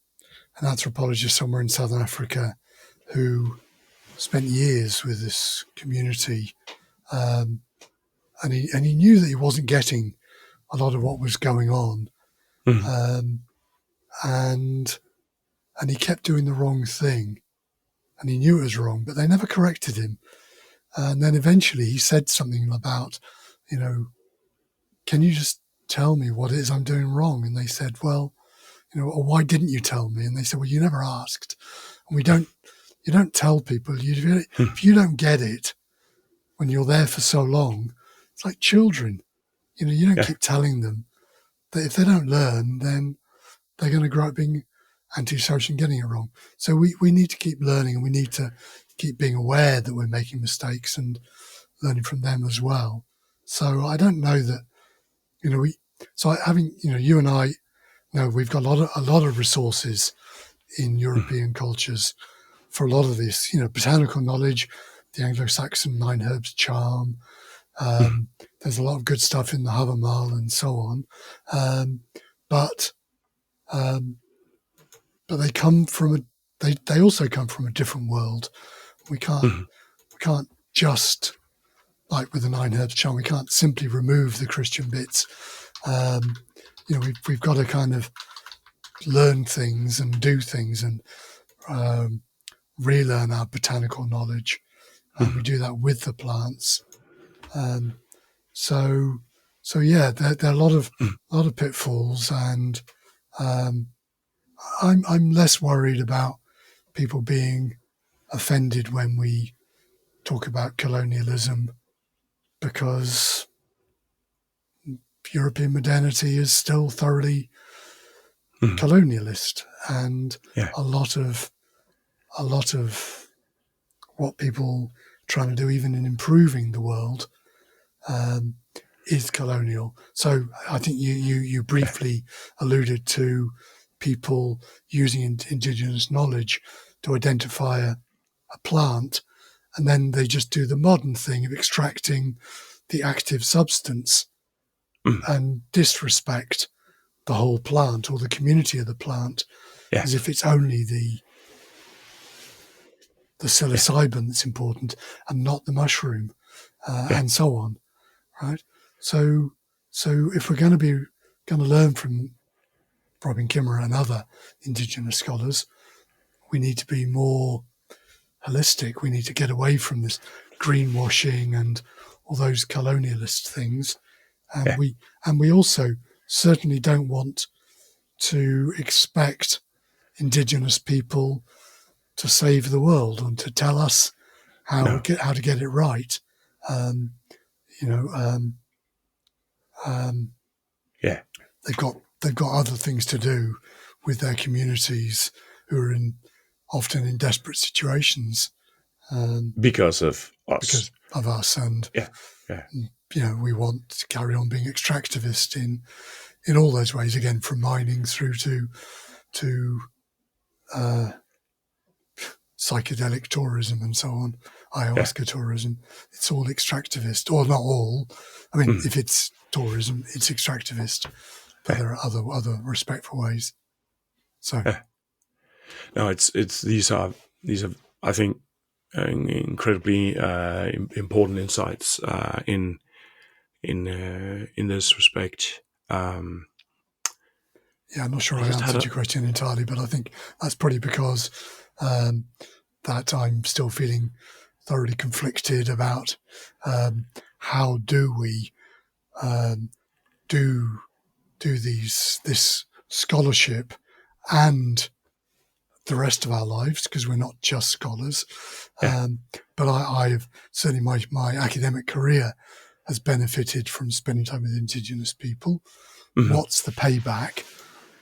anthropologist somewhere in Southern Africa who spent years with this community. Um, and he knew that he wasn't getting a lot of what was going on. mm, Um, and he kept doing the wrong thing. And he knew it was wrong, but they never corrected him. And then eventually he said something about, you know, can you just tell me what it is I'm doing wrong? And they said, well, you know, or why didn't you tell me? And they said, well, you never asked. And you don't tell people. mm, If you don't get it when you're there for so long, it's like children. You know, you don't yeah, keep telling them that if they don't learn, then they're going to grow up being antisocial and getting it wrong. So we need to keep learning, and we need to keep being aware that we're making mistakes and learning from them as well. So I don't know that, you know, having, you know, you and I know we've got a lot of resources in mm, European cultures for a lot of this, you know, botanical knowledge, the Anglo-Saxon nine herbs charm. mm, There's a lot of good stuff in the Havamal and so on. but they come from they also come from a different world. We can't just, like with the Nine Herbs charm, we can't simply remove the Christian bits. We've got to kind of learn things and do things and relearn our botanical knowledge, and we do that with the plants. So yeah, there are a lot of pitfalls, and I'm less worried about people being offended when we talk about colonialism, because European modernity is still thoroughly colonialist, and Yeah. a lot of what people trying to do, even in improving the world, is colonial. So I think you briefly alluded to people using indigenous knowledge to identify a plant, and then they just do the modern thing of extracting the active substance and disrespect the whole plant or the community of the plant, Yeah. as if it's only the psilocybin that's important and not the mushroom, and so on, right? So if we're going to learn from Robin Kimmerer and other indigenous scholars, we need to be more holistic. We need to get away from this greenwashing and all those colonialist things, and we also certainly don't want to expect indigenous people to save the world and to tell us how to get it right. Yeah. They've got other things to do with their communities, who are often in desperate situations, Because of us. because of us, and we want to carry on being extractivist in all those ways, again, from mining through to psychedelic tourism and so on, ayahuasca tourism. It's all extractivist, or not all. I mean, if it's tourism, it's extractivist, but there are other respectful ways. So no, it's these are I think incredibly important insights in this respect. Yeah, I'm not sure I answered your question entirely, but I think that's probably because that I'm still feeling thoroughly conflicted about how do we do this scholarship and the rest of our lives, because we're not just scholars. But I've certainly my academic career has benefited from spending time with indigenous people. What's the payback?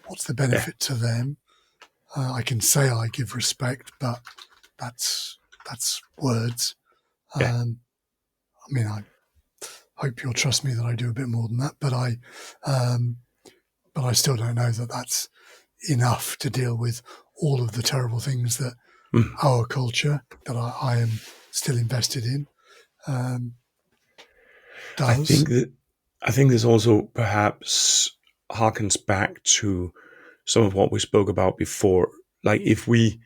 What's the benefit to them? I can say I give respect, but that's words. I mean, I hope you'll trust me that I do a bit more than that, but I still don't know that that's enough to deal with all of the terrible things that our culture, that I am still invested in, does. I think this also perhaps harkens back to some of what we spoke about before. Like, if we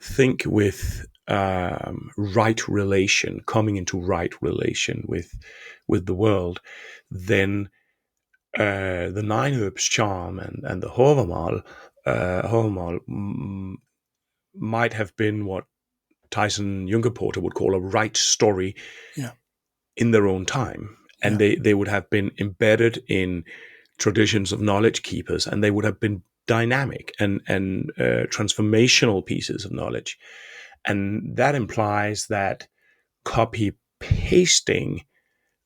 think with right relation, coming into right relation with the world, then the Nine Herbs charm and the Horvamal might have been what Tyson Jungerporter would call a right story in their own time. And they would have been embedded in traditions of knowledge keepers, and they would have been dynamic and transformational pieces of knowledge. And that implies that copy pasting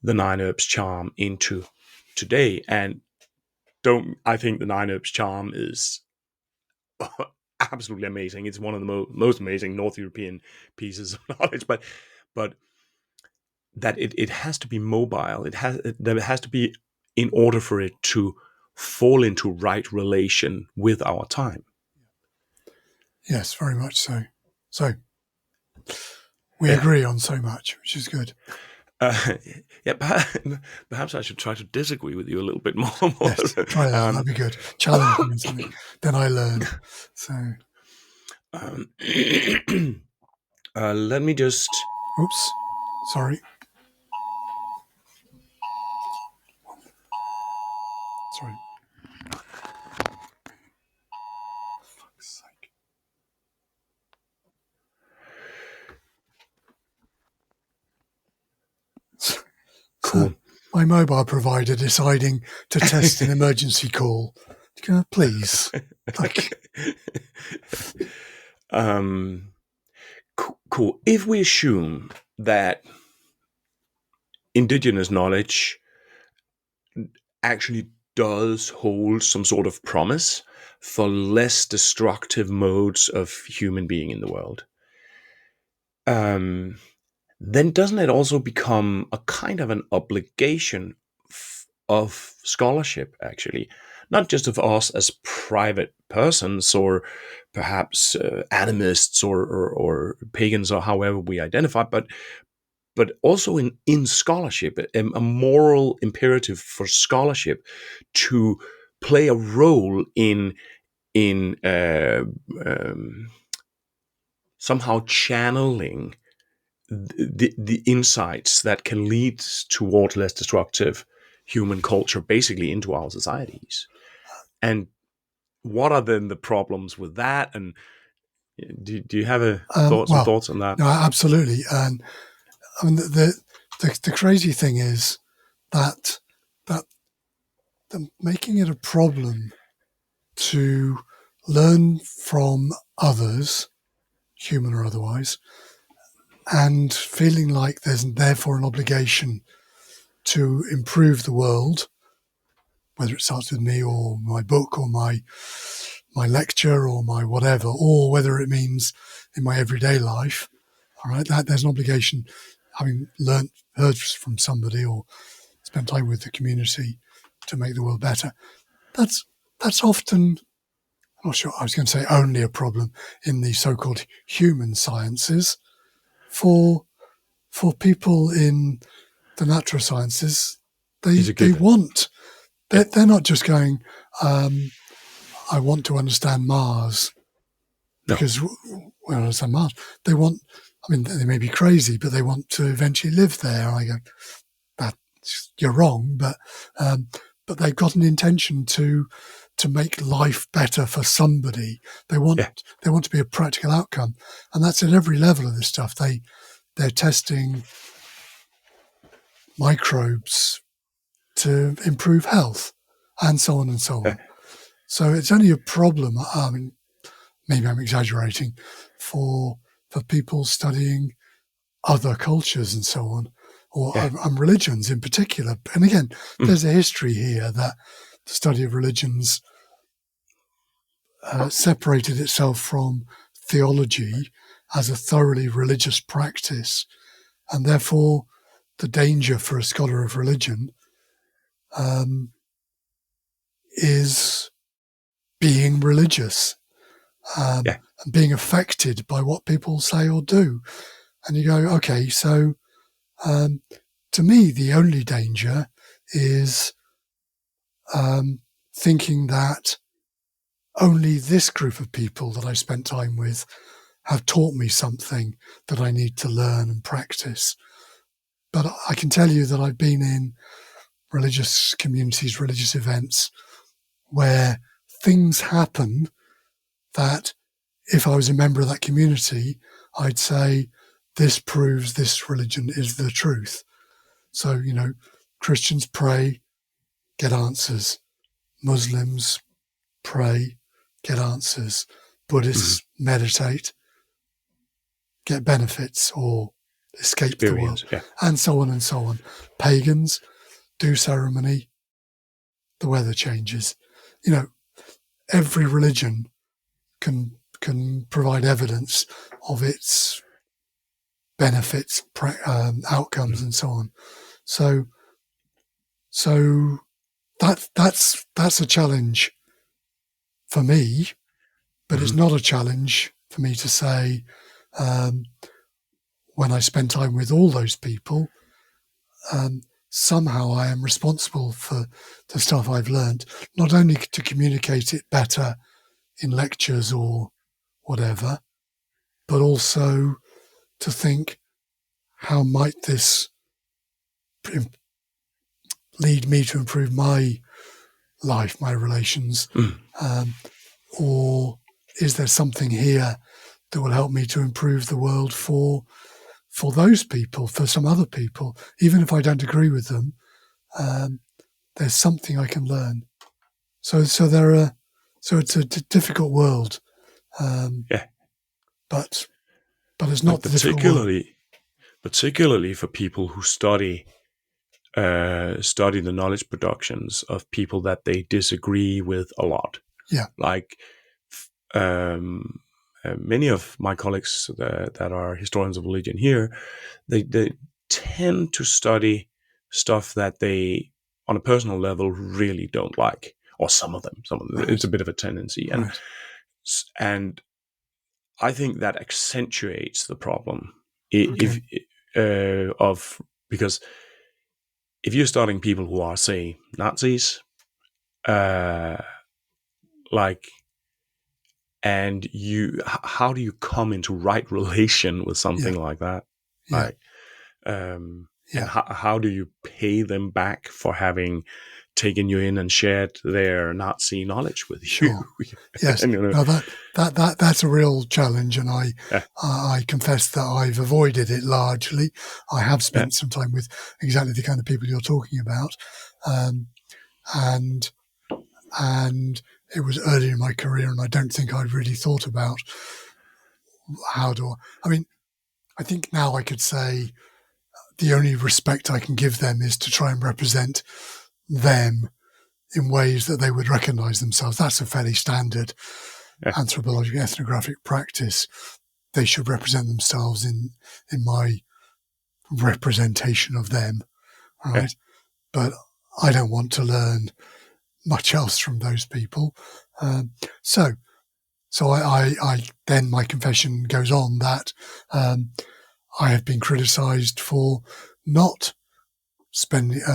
the Nine Herbs charm into today, and I think the Nine Herbs charm is absolutely amazing. It's one of the most amazing North European pieces of knowledge, but that it has to be mobile. There has to be, in order for it to fall into right relation with our time. Yes, very much so. So we agree on so much, which is good. Uh, yeah, perhaps I should try to disagree with you a little bit more. Yes, try that. That'd be good. Challenge me or something. Then I learn. So, um, let me just. oops, sorry. Sorry. Fuck's sake. So, Cool. my mobile provider deciding to test an emergency call. Please. Like, Cool. If we assume that indigenous knowledge actually does hold some sort of promise for less destructive modes of human being in the world, um, then doesn't it also become a kind of an obligation of scholarship, actually? Not just of us as private persons or perhaps animists or pagans or however we identify, but also in scholarship, a moral imperative for scholarship to play a role in somehow channeling the insights that can lead toward less destructive human culture basically into our societies. And what are then the problems with that? And do you have some well, thoughts on that? no, absolutely. And I mean, the crazy thing is that that making it a problem to learn from others, human or otherwise, and feeling like there's therefore an obligation to improve the world, whether it starts with me or my book or my lecture or my whatever, or whether it means in my everyday life. All right, that there's an obligation, having heard from somebody or spent time with the community to make the world better. That's often, I'm not sure, I was going to say only a problem in the so-called human sciences. For people in the natural sciences, Is a they given. want, they're not just going, I want to understand Mars No. because we understand Mars. They want, I mean, they may be crazy, but they want to eventually live there. And I go, you're wrong, but they've got an intention to make life better for somebody. They want to be a practical outcome, and that's at every level of this stuff. They're testing microbes to improve health, and so on and so on. So it's only a problem. I mean, maybe I'm exaggerating, for people studying other cultures and so on, or religions in particular. And again, there's a history here that the study of religions separated itself from theology as a thoroughly religious practice, and therefore the danger for a scholar of religion is being religious and being affected by what people say or do. And you go, okay, so to me, the only danger is thinking that only this group of people that I spent time with have taught me something that I need to learn and practice. But I can tell you that I've been in religious communities, religious events, where things happen that if I was a member of that community, I'd say, this proves this religion is the truth. So, Christians pray, get answers. Muslims pray, get answers. Buddhists meditate, get benefits or escape the world, and so on and so on. Pagans do ceremony, the weather changes. Every religion can provide evidence of its benefits, outcomes, and so on. So that's a challenge for me, but it's not a challenge for me to say, when I spend time with all those people, somehow I am responsible for the stuff I've learned, not only to communicate it better in lectures or whatever, but also to think, how might this lead me to improve my life, my relations, or is there something here that will help me to improve the world for those people, for some other people, even if I don't agree with them. There's something I can learn. So it's a difficult world, but it's not the difficult world. Particularly for people who study the knowledge productions of people that they disagree with a lot. Yeah, like many of my colleagues that are historians of religion here, they tend to study stuff that they, on a personal level, really don't like, or some of them. Right. It's a bit of a tendency, and I think that accentuates the problem. Because if you're studying people who are, say, Nazis, and how do you come into right relation with something like that? Yeah. And how do you pay them back for having taken you in and shared their Nazi knowledge with you? Sure. Yes. No, that's a real challenge, and I confess that I've avoided it largely. I have spent some time with exactly the kind of people you're talking about, and it was early in my career, and I don't think I'd really thought about I think now I could say the only respect I can give them is to try and represent them in ways that they would recognize themselves. That's a fairly standard anthropological ethnographic practice. They should represent themselves in my representation of them, right? But I don't want to learn much else from those people. So I then my confession goes on that I have been criticized for not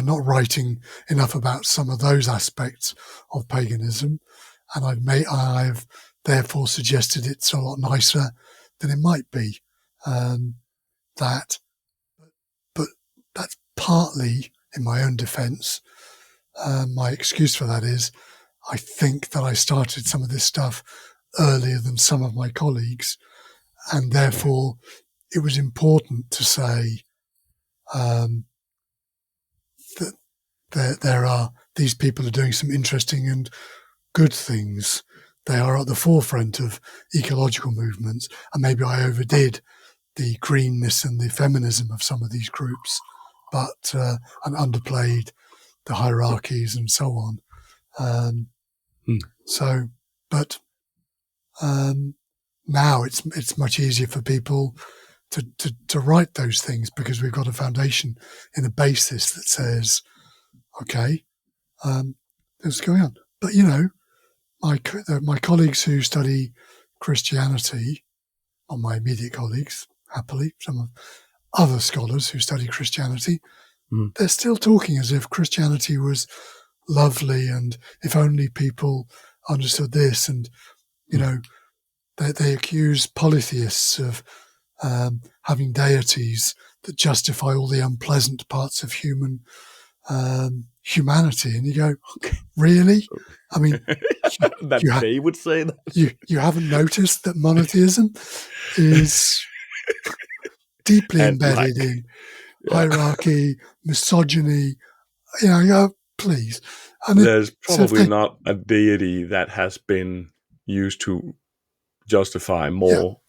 writing enough about some of those aspects of paganism, and I've therefore suggested it's a lot nicer than it might be. But that's partly in my own defense. My excuse for that is I think that I started some of this stuff earlier than some of my colleagues, and therefore it was important to say that there are these people are doing some interesting and good things. They are at the forefront of ecological movements, and maybe I overdid the greenness and the feminism of some of these groups, but and underplayed the hierarchies and so on. Now it's much easier for people to write those things because we've got a foundation in a basis that says, okay, this is going on. But my colleagues who study Christianity, or my immediate colleagues, happily, some of other scholars who study Christianity, they're still talking as if Christianity was lovely and if only people understood this. And, they accuse polytheists of having deities that justify all the unpleasant parts of humanity. And you go, really? I mean, they would say that. You haven't noticed that monotheism is deeply embedded in hierarchy, misogyny. Please. And there's probably not a deity that has been used to justify more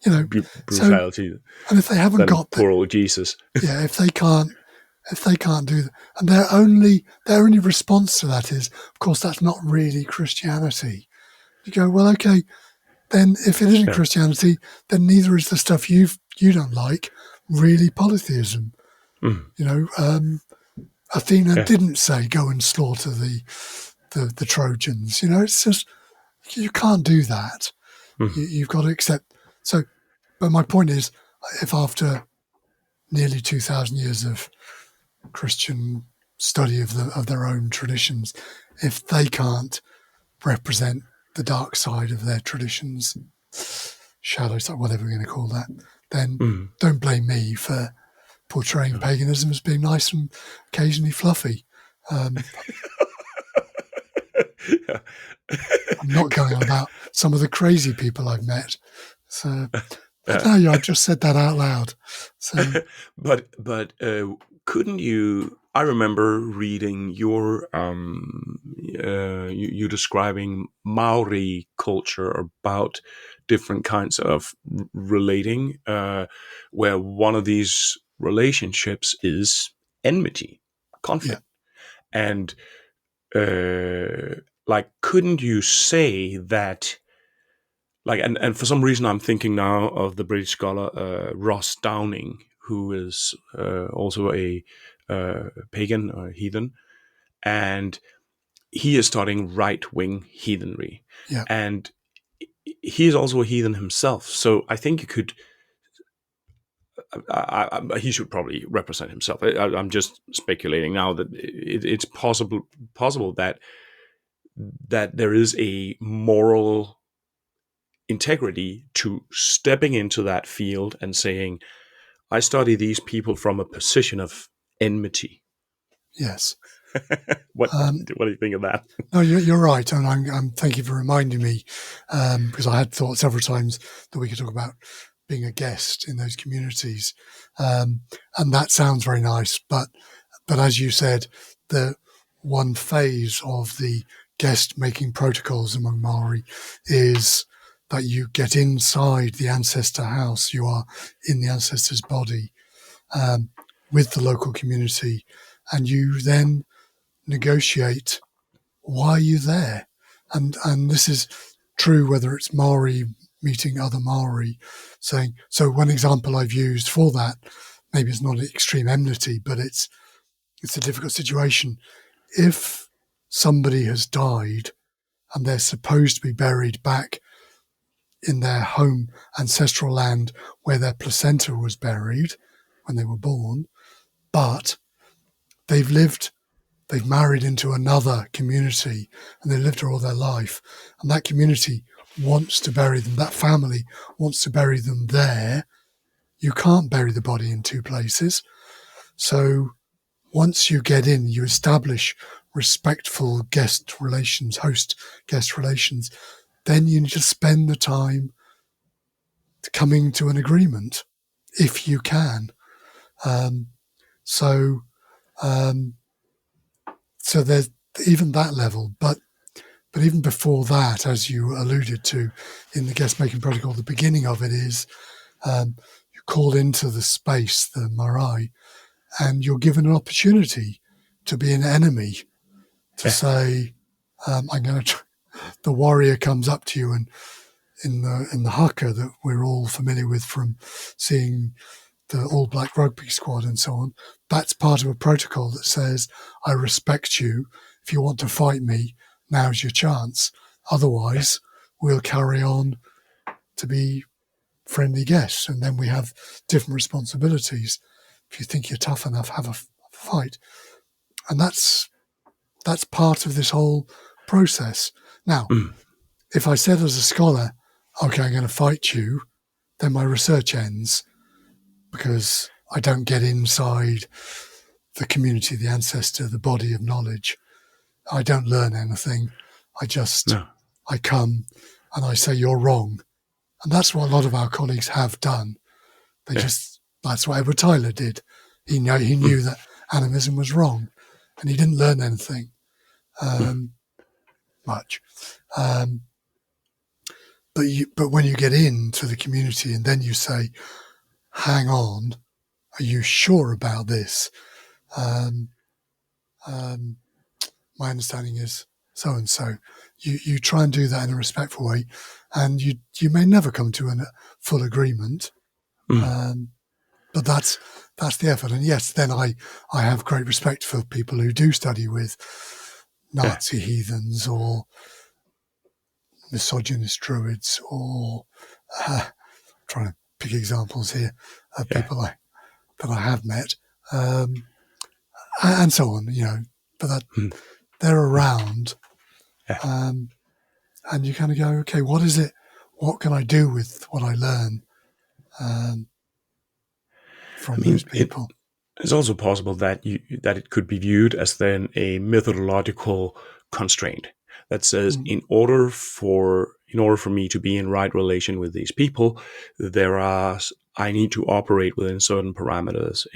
brutality. And if they haven't got poor old Jesus, if they can't do that, and their only response to that is, of course, that's not really Christianity. You go, well, okay, then if it isn't Christianity, then neither is the stuff you don't like really polytheism. Athena didn't say go and slaughter the Trojans. It's just you can't do that. You've got to accept. But my point is, if after nearly 2,000 years of Christian study of their own traditions, if they can't represent the dark side of their traditions, shadow side, whatever we're going to call that, then don't blame me for portraying paganism as being nice and occasionally fluffy. Yeah. I'm not going on about some of the crazy people I've met. So, but no, I just said that out loud. So, but couldn't you? I remember reading your you describing Maori culture about different kinds of relating, where one of these relationships is enmity, yeah, conflict, and like, couldn't you say that? Like, and for some reason, I'm thinking now of the British scholar Ross Downing, who is also a pagan or heathen, and he is studying right-wing heathenry, yeah, and he is also a heathen himself. So I think you could. He should probably represent himself. I'm just speculating now that it's possible that there is a moral integrity to stepping into that field and saying, I study these people from a position of enmity. yes. What do you think of that? No, you're right, and I'm thank you for reminding me, because I had thought several times that we could talk about being a guest in those communities, and that sounds very nice. But as you said, the one phase of the guest making protocols among Maori is that you get inside the ancestor house. You are in the ancestor's body with the local community, and you then negotiate why are you there? And this is true whether it's Maori meeting other Maori, saying, so one example I've used for that, maybe it's not extreme enmity, but it's a difficult situation. If somebody has died and they're supposed to be buried back in their home ancestral land where their placenta was buried when they were born, but they've married into another community and they lived there all their life. And that community wants to bury them. That family wants to bury them there. You can't bury the body in two places. So once you get in, you establish respectful guest relations, host guest relations. Then you need to spend the time coming to an agreement if you can. So there's even that level, but even before that, as you alluded to in the guest making protocol, the beginning of it is you call into the space, the marae, and you're given an opportunity to be an enemy, to say, I'm going to. The warrior comes up to you, and in the haka that we're all familiar with from seeing the All Black rugby squad and so on, that's part of a protocol that says, I respect you. If you want to fight me, now's your chance. Otherwise, we'll carry on to be friendly guests. And then we have different responsibilities. If you think you're tough enough, have a fight. And that's part of this whole process. Now, if I said as a scholar, okay, I'm going to fight you, then my research ends because I don't get inside the community, the ancestor, the body of knowledge. I don't learn anything. I come and I say, you're wrong. And that's what a lot of our colleagues have done. That's what Edward Tyler did. He knew that animism was wrong and he didn't learn anything much. But when you get into the community and then you say, hang on, are you sure about this? My understanding is so and so. You try and do that in a respectful way, and you may never come to a full agreement. But that's the effort. And yes, then I have great respect for people who do study with Nazi heathens or misogynist druids or trying to pick examples here of people that I have met. and so on. But that they're around, Yeah. and you kind of go, okay, what is it? What can I do with what I learn from those people? It's also possible that it could be viewed as then a methodological constraint that says, in order for me to be in right relation with these people, I need to operate within certain parameters,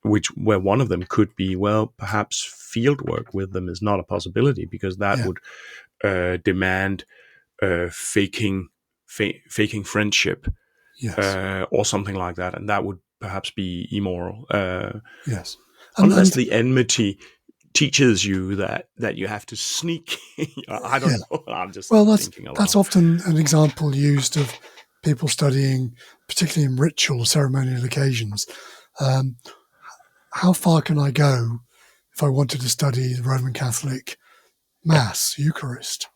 where one of them could be, well, perhaps field work with them is not a possibility, because that would demand faking friendship, or something like that, and that would perhaps be immoral. Yes, Unless the enmity teaches you that you have to sneak. I don't know. I'm just thinking aloud. That's often an example used of people studying, particularly in ritual ceremonial occasions. How far can I go if I wanted to study the Roman Catholic Mass, Eucharist?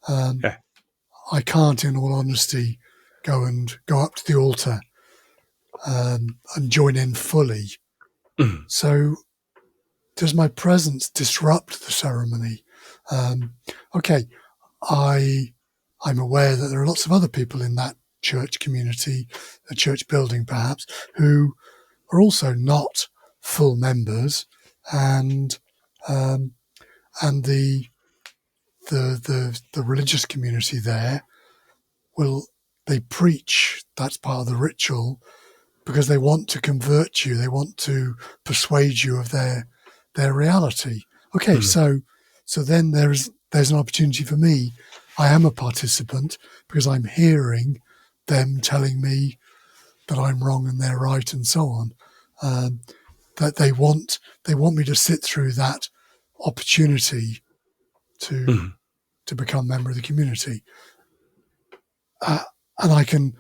I can't, in all honesty, go up to the altar and join in fully. So does my presence disrupt the ceremony? Okay, I'm aware that there are lots of other people in that church community, a church building perhaps, who are also not full members, and the religious community there they preach, that's part of the ritual, because they want to convert you, they want to persuade you of their reality. Okay, so then there's an opportunity for me. I am a participant because I'm hearing them telling me that I'm wrong and they're right, and so on. That they want me to sit through that opportunity to become a member of the community, and I can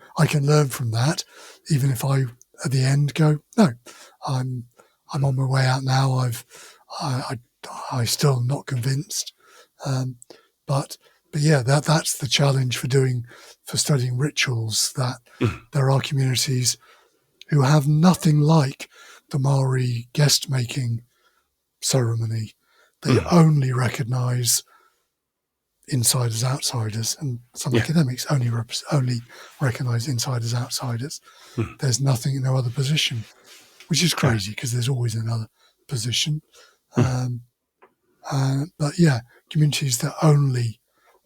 learn from that, even if I at the end go, no, I'm on my way out now. I still not convinced, but yeah, that's the challenge for studying rituals. That there are communities who have nothing like the Maori guest making ceremony. They only recognise insiders, outsiders, and some academics only recognise insiders, outsiders. There's no other position, which is crazy because there's always another position. But yeah, communities that only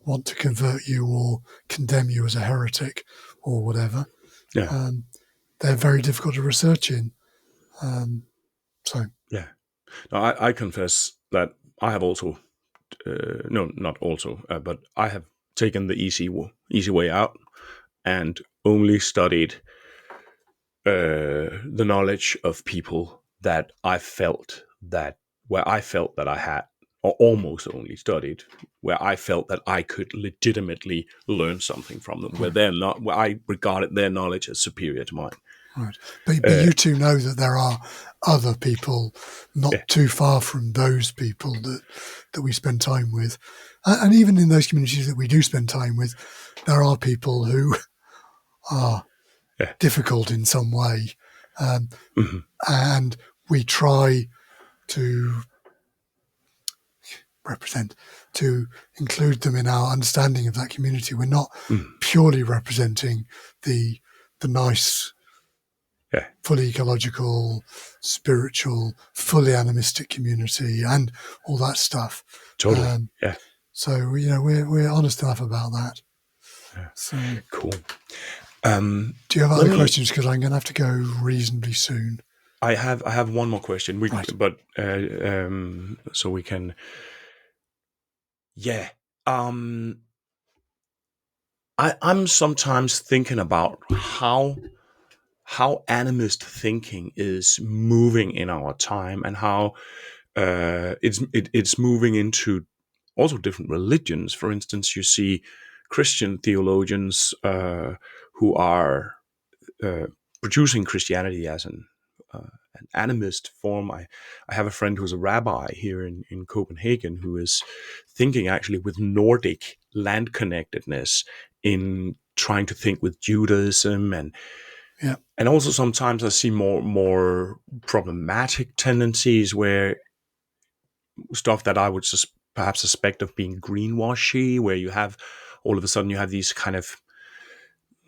want to convert you or condemn you as a heretic or whatever, they're very difficult to research in. No, I confess that I have also, no, not also, but I have taken the easy way out and only studied the knowledge of people that I felt that I had, or almost only studied where I felt that I could legitimately learn something from them, where I regarded their knowledge as superior to mine. Right, but you two know that there are other people not too far from those people that we spend time with, and even in those communities that we do spend time with, there are people who are difficult in some way, and we try to include them in our understanding of that community. We're not purely representing the nice, fully ecological, spiritual, fully animistic community and all that stuff. Totally. So we're honest enough about that. So cool. Do you have other questions? Because I'm going to have to go reasonably soon. I have one more question. Right. But so we can. Yeah. I'm sometimes thinking about how animist thinking is moving in our time, and how it's moving into also different religions. For instance, you see Christian theologians who are producing Christianity as an animist form. I have a friend who's a rabbi here in Copenhagen who is thinking actually with Nordic land connectedness in trying to think with Judaism and Yeah. And also sometimes I see more problematic tendencies where stuff that I would perhaps suspect of being greenwashy, where you have all of a sudden you have these kind of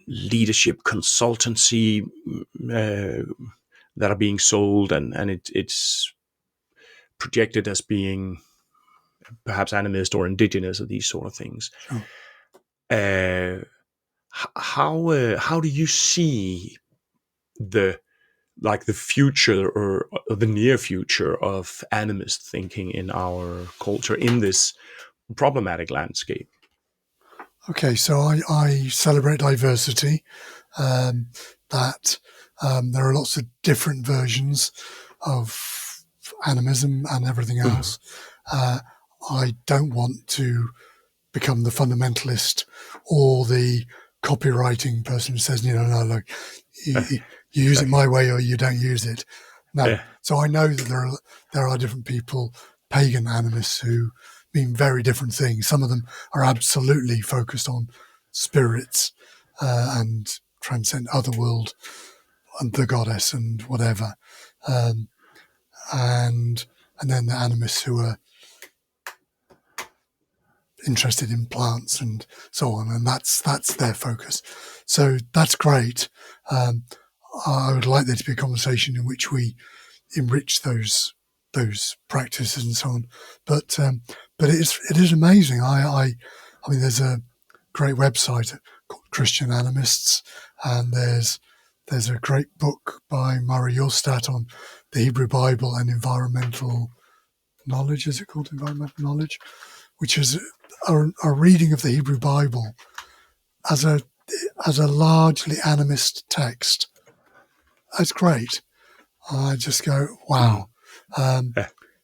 leadership consultancy that are being sold, and it's projected as being perhaps animist or indigenous or these sort of things. Sure. Uh, how do you see the the future or the near future of animist thinking in our culture in this problematic landscape? Okay, so I celebrate diversity. That there are lots of different versions of animism and everything else. I don't want to become the fundamentalist or the copywriting person who says, no, look, you use it my way or you don't use it. No. So I know that there are different people, pagan animists, who mean very different things. Some of them are absolutely focused on spirits and transcend otherworld and the goddess and whatever. And then the animists who are interested in plants and so on, and that's their focus. So that's great. I would like there to be a conversation in which we enrich those practices and so on. But it is amazing. I mean, there's a great website called Christian Animists, and there's a great book by Murray Ulstadt on the Hebrew Bible and environmental knowledge. Is it called environmental knowledge? Which is a reading of the Hebrew Bible as a largely animist text. That's great. I just go, wow.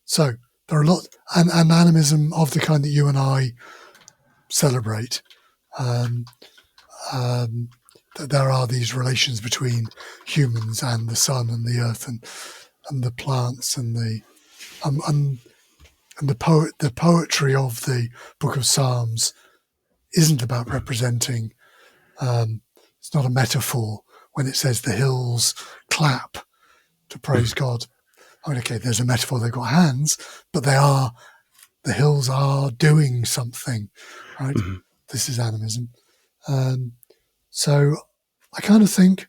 So there are a lot, and animism of the kind that you and I celebrate. That there are these relations between humans and the sun and the earth and the plants and the poetry of the Book of Psalms isn't about representing. It's not a metaphor when it says the hills clap to praise God. I mean, okay, there's a metaphor. They've got hands, but the hills are doing something, right? Mm-hmm. This is animism. So I kind of think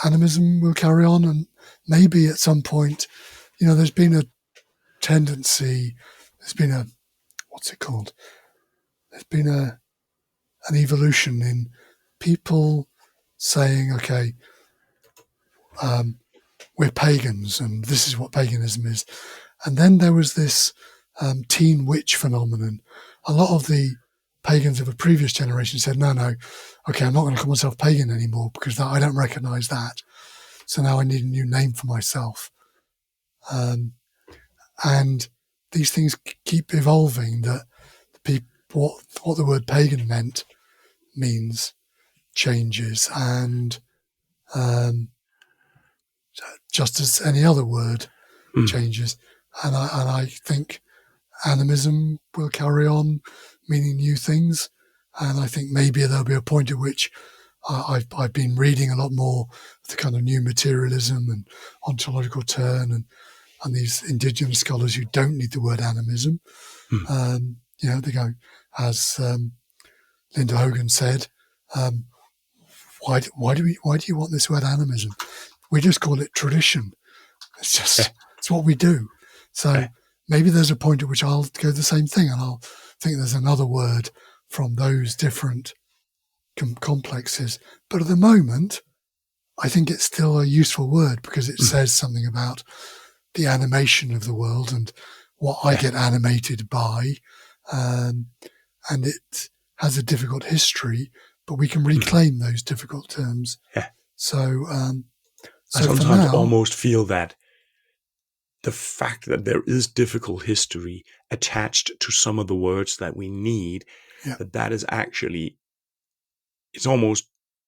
animism will carry on, and maybe at some point, there's been a tendency. There's been what's it called? There's been an evolution in people saying, okay, we're pagans and this is what paganism is. And then there was this teen witch phenomenon. A lot of the pagans of a previous generation said, no, okay, I'm not going to call myself pagan anymore because I don't recognize that. So now I need a new name for myself. And these things keep evolving, that what the word pagan means changes, and just as any other word changes. And I think animism will carry on meaning new things. And I think maybe there'll be a point at which I've been reading a lot more of the kind of new materialism and ontological turn and these indigenous scholars who don't need the word animism. They go, as Linda Hogan said, why do you want this word animism? We just call it tradition. It's what we do. So maybe there's a point at which I'll go the same thing, and I'll think there's another word from those different complexes. But at the moment, I think it's still a useful word because it says something about the animation of the world and what I get animated by. And it has a difficult history, but we can reclaim those difficult terms. Yeah. So I sometimes almost feel that the fact that there is difficult history attached to some of the words that we need, that is actually, it's almost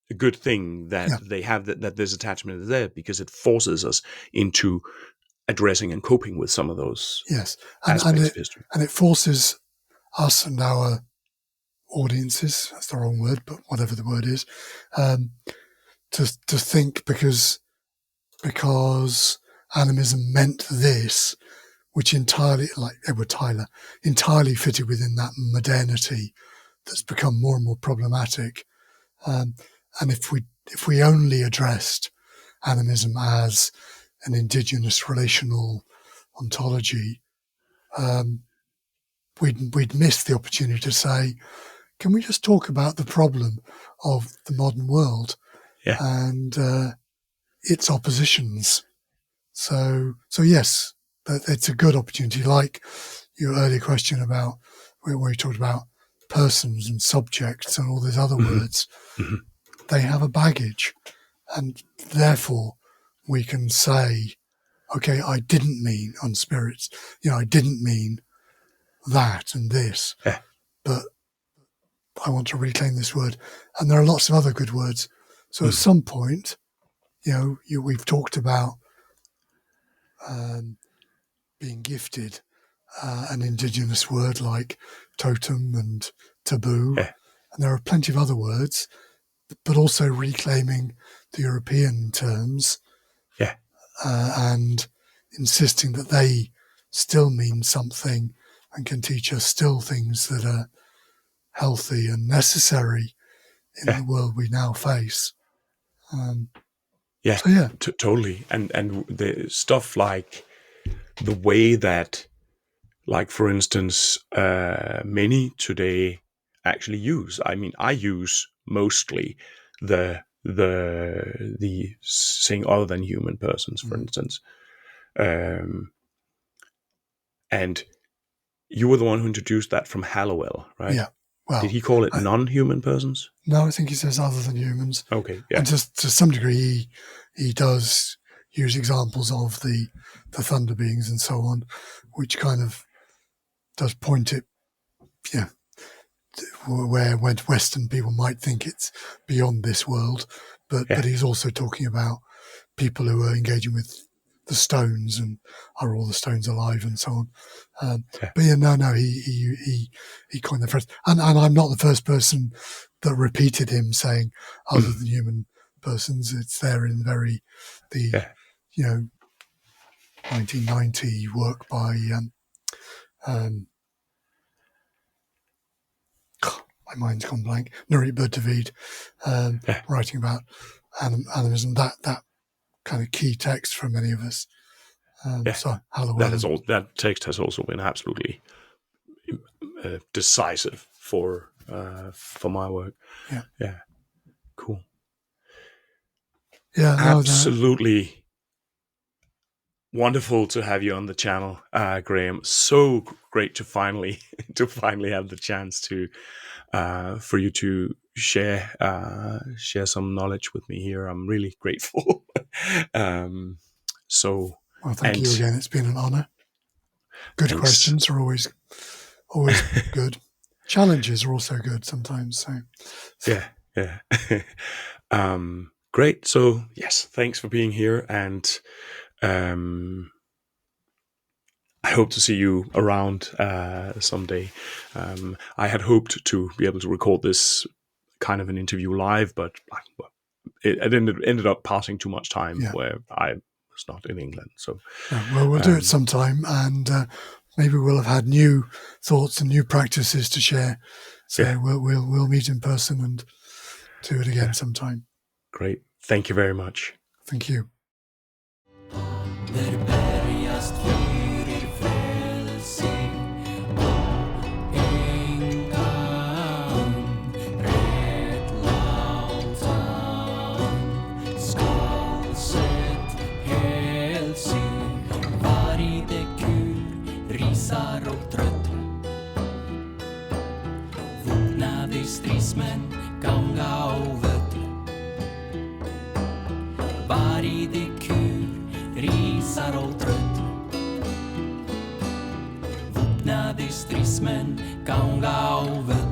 a good thing that they have that this attachment is there, because it forces us into addressing and coping with some of those aspects of history. And it forces us and our audiences, that's the wrong word, but whatever the word is, to think because animism meant this, which entirely, like Edward Tyler, entirely fitted within that modernity that's become more and more problematic. And if we only addressed animism as an indigenous relational ontology, we'd miss the opportunity to say, can we just talk about the problem of the modern world and its oppositions? So yes, it's a good opportunity. Like your earlier question about where you talked about persons and subjects and all these other words, they have a baggage, and therefore we can say, okay, I didn't mean on spirits, I didn't mean that and this, but I want to reclaim this word. And there are lots of other good words. So at some point, we've talked about being gifted an indigenous word like totem and taboo. And there are plenty of other words, but also reclaiming the European terms and insisting that they still mean something and can teach us still things that are healthy and necessary in the world we now face. Totally. And the stuff like the way that, like, for instance, many today actually use. I mean, I use mostly the saying other than human persons, for instance. And you were the one who introduced that from Hallowell, right? Yeah. Well, did he call it non-human persons? No, I think he says other than humans. Okay, yeah. And just to some degree, he does use examples of the thunder beings and so on, which kind of does point it, where when Western people might think it's beyond this world, but he's also talking about people who are engaging with the stones and are all the stones alive and so on. But he coined the phrase, and I'm not the first person that repeated him saying other than human persons. It's there in the 1990 work by my mind's gone blank. Nuri David, writing about animism. That kind of key text for many of us. So that text has also been absolutely decisive for my work. Yeah, cool. Yeah, absolutely wonderful to have you on the channel, Graham. So great to finally have the chance to for you to share some knowledge with me here. I'm really grateful. Well, thank you again. It's been an honor. Good questions are always good. Challenges are also good sometimes. So yeah. Great. So yes, thanks for being here, and I hope to see you around someday. I had hoped to be able to record this kind of an interview live, but it ended up passing too much time where I was not in England. So well, we'll do it sometime, and maybe we'll have had new thoughts and new practices to share. So we'll meet in person and do it again sometime. Great. Thank you very much. Thank you. Strismen ganga og vøtl Varide kur risar og trøtt Våknade strismen ganga og vøtl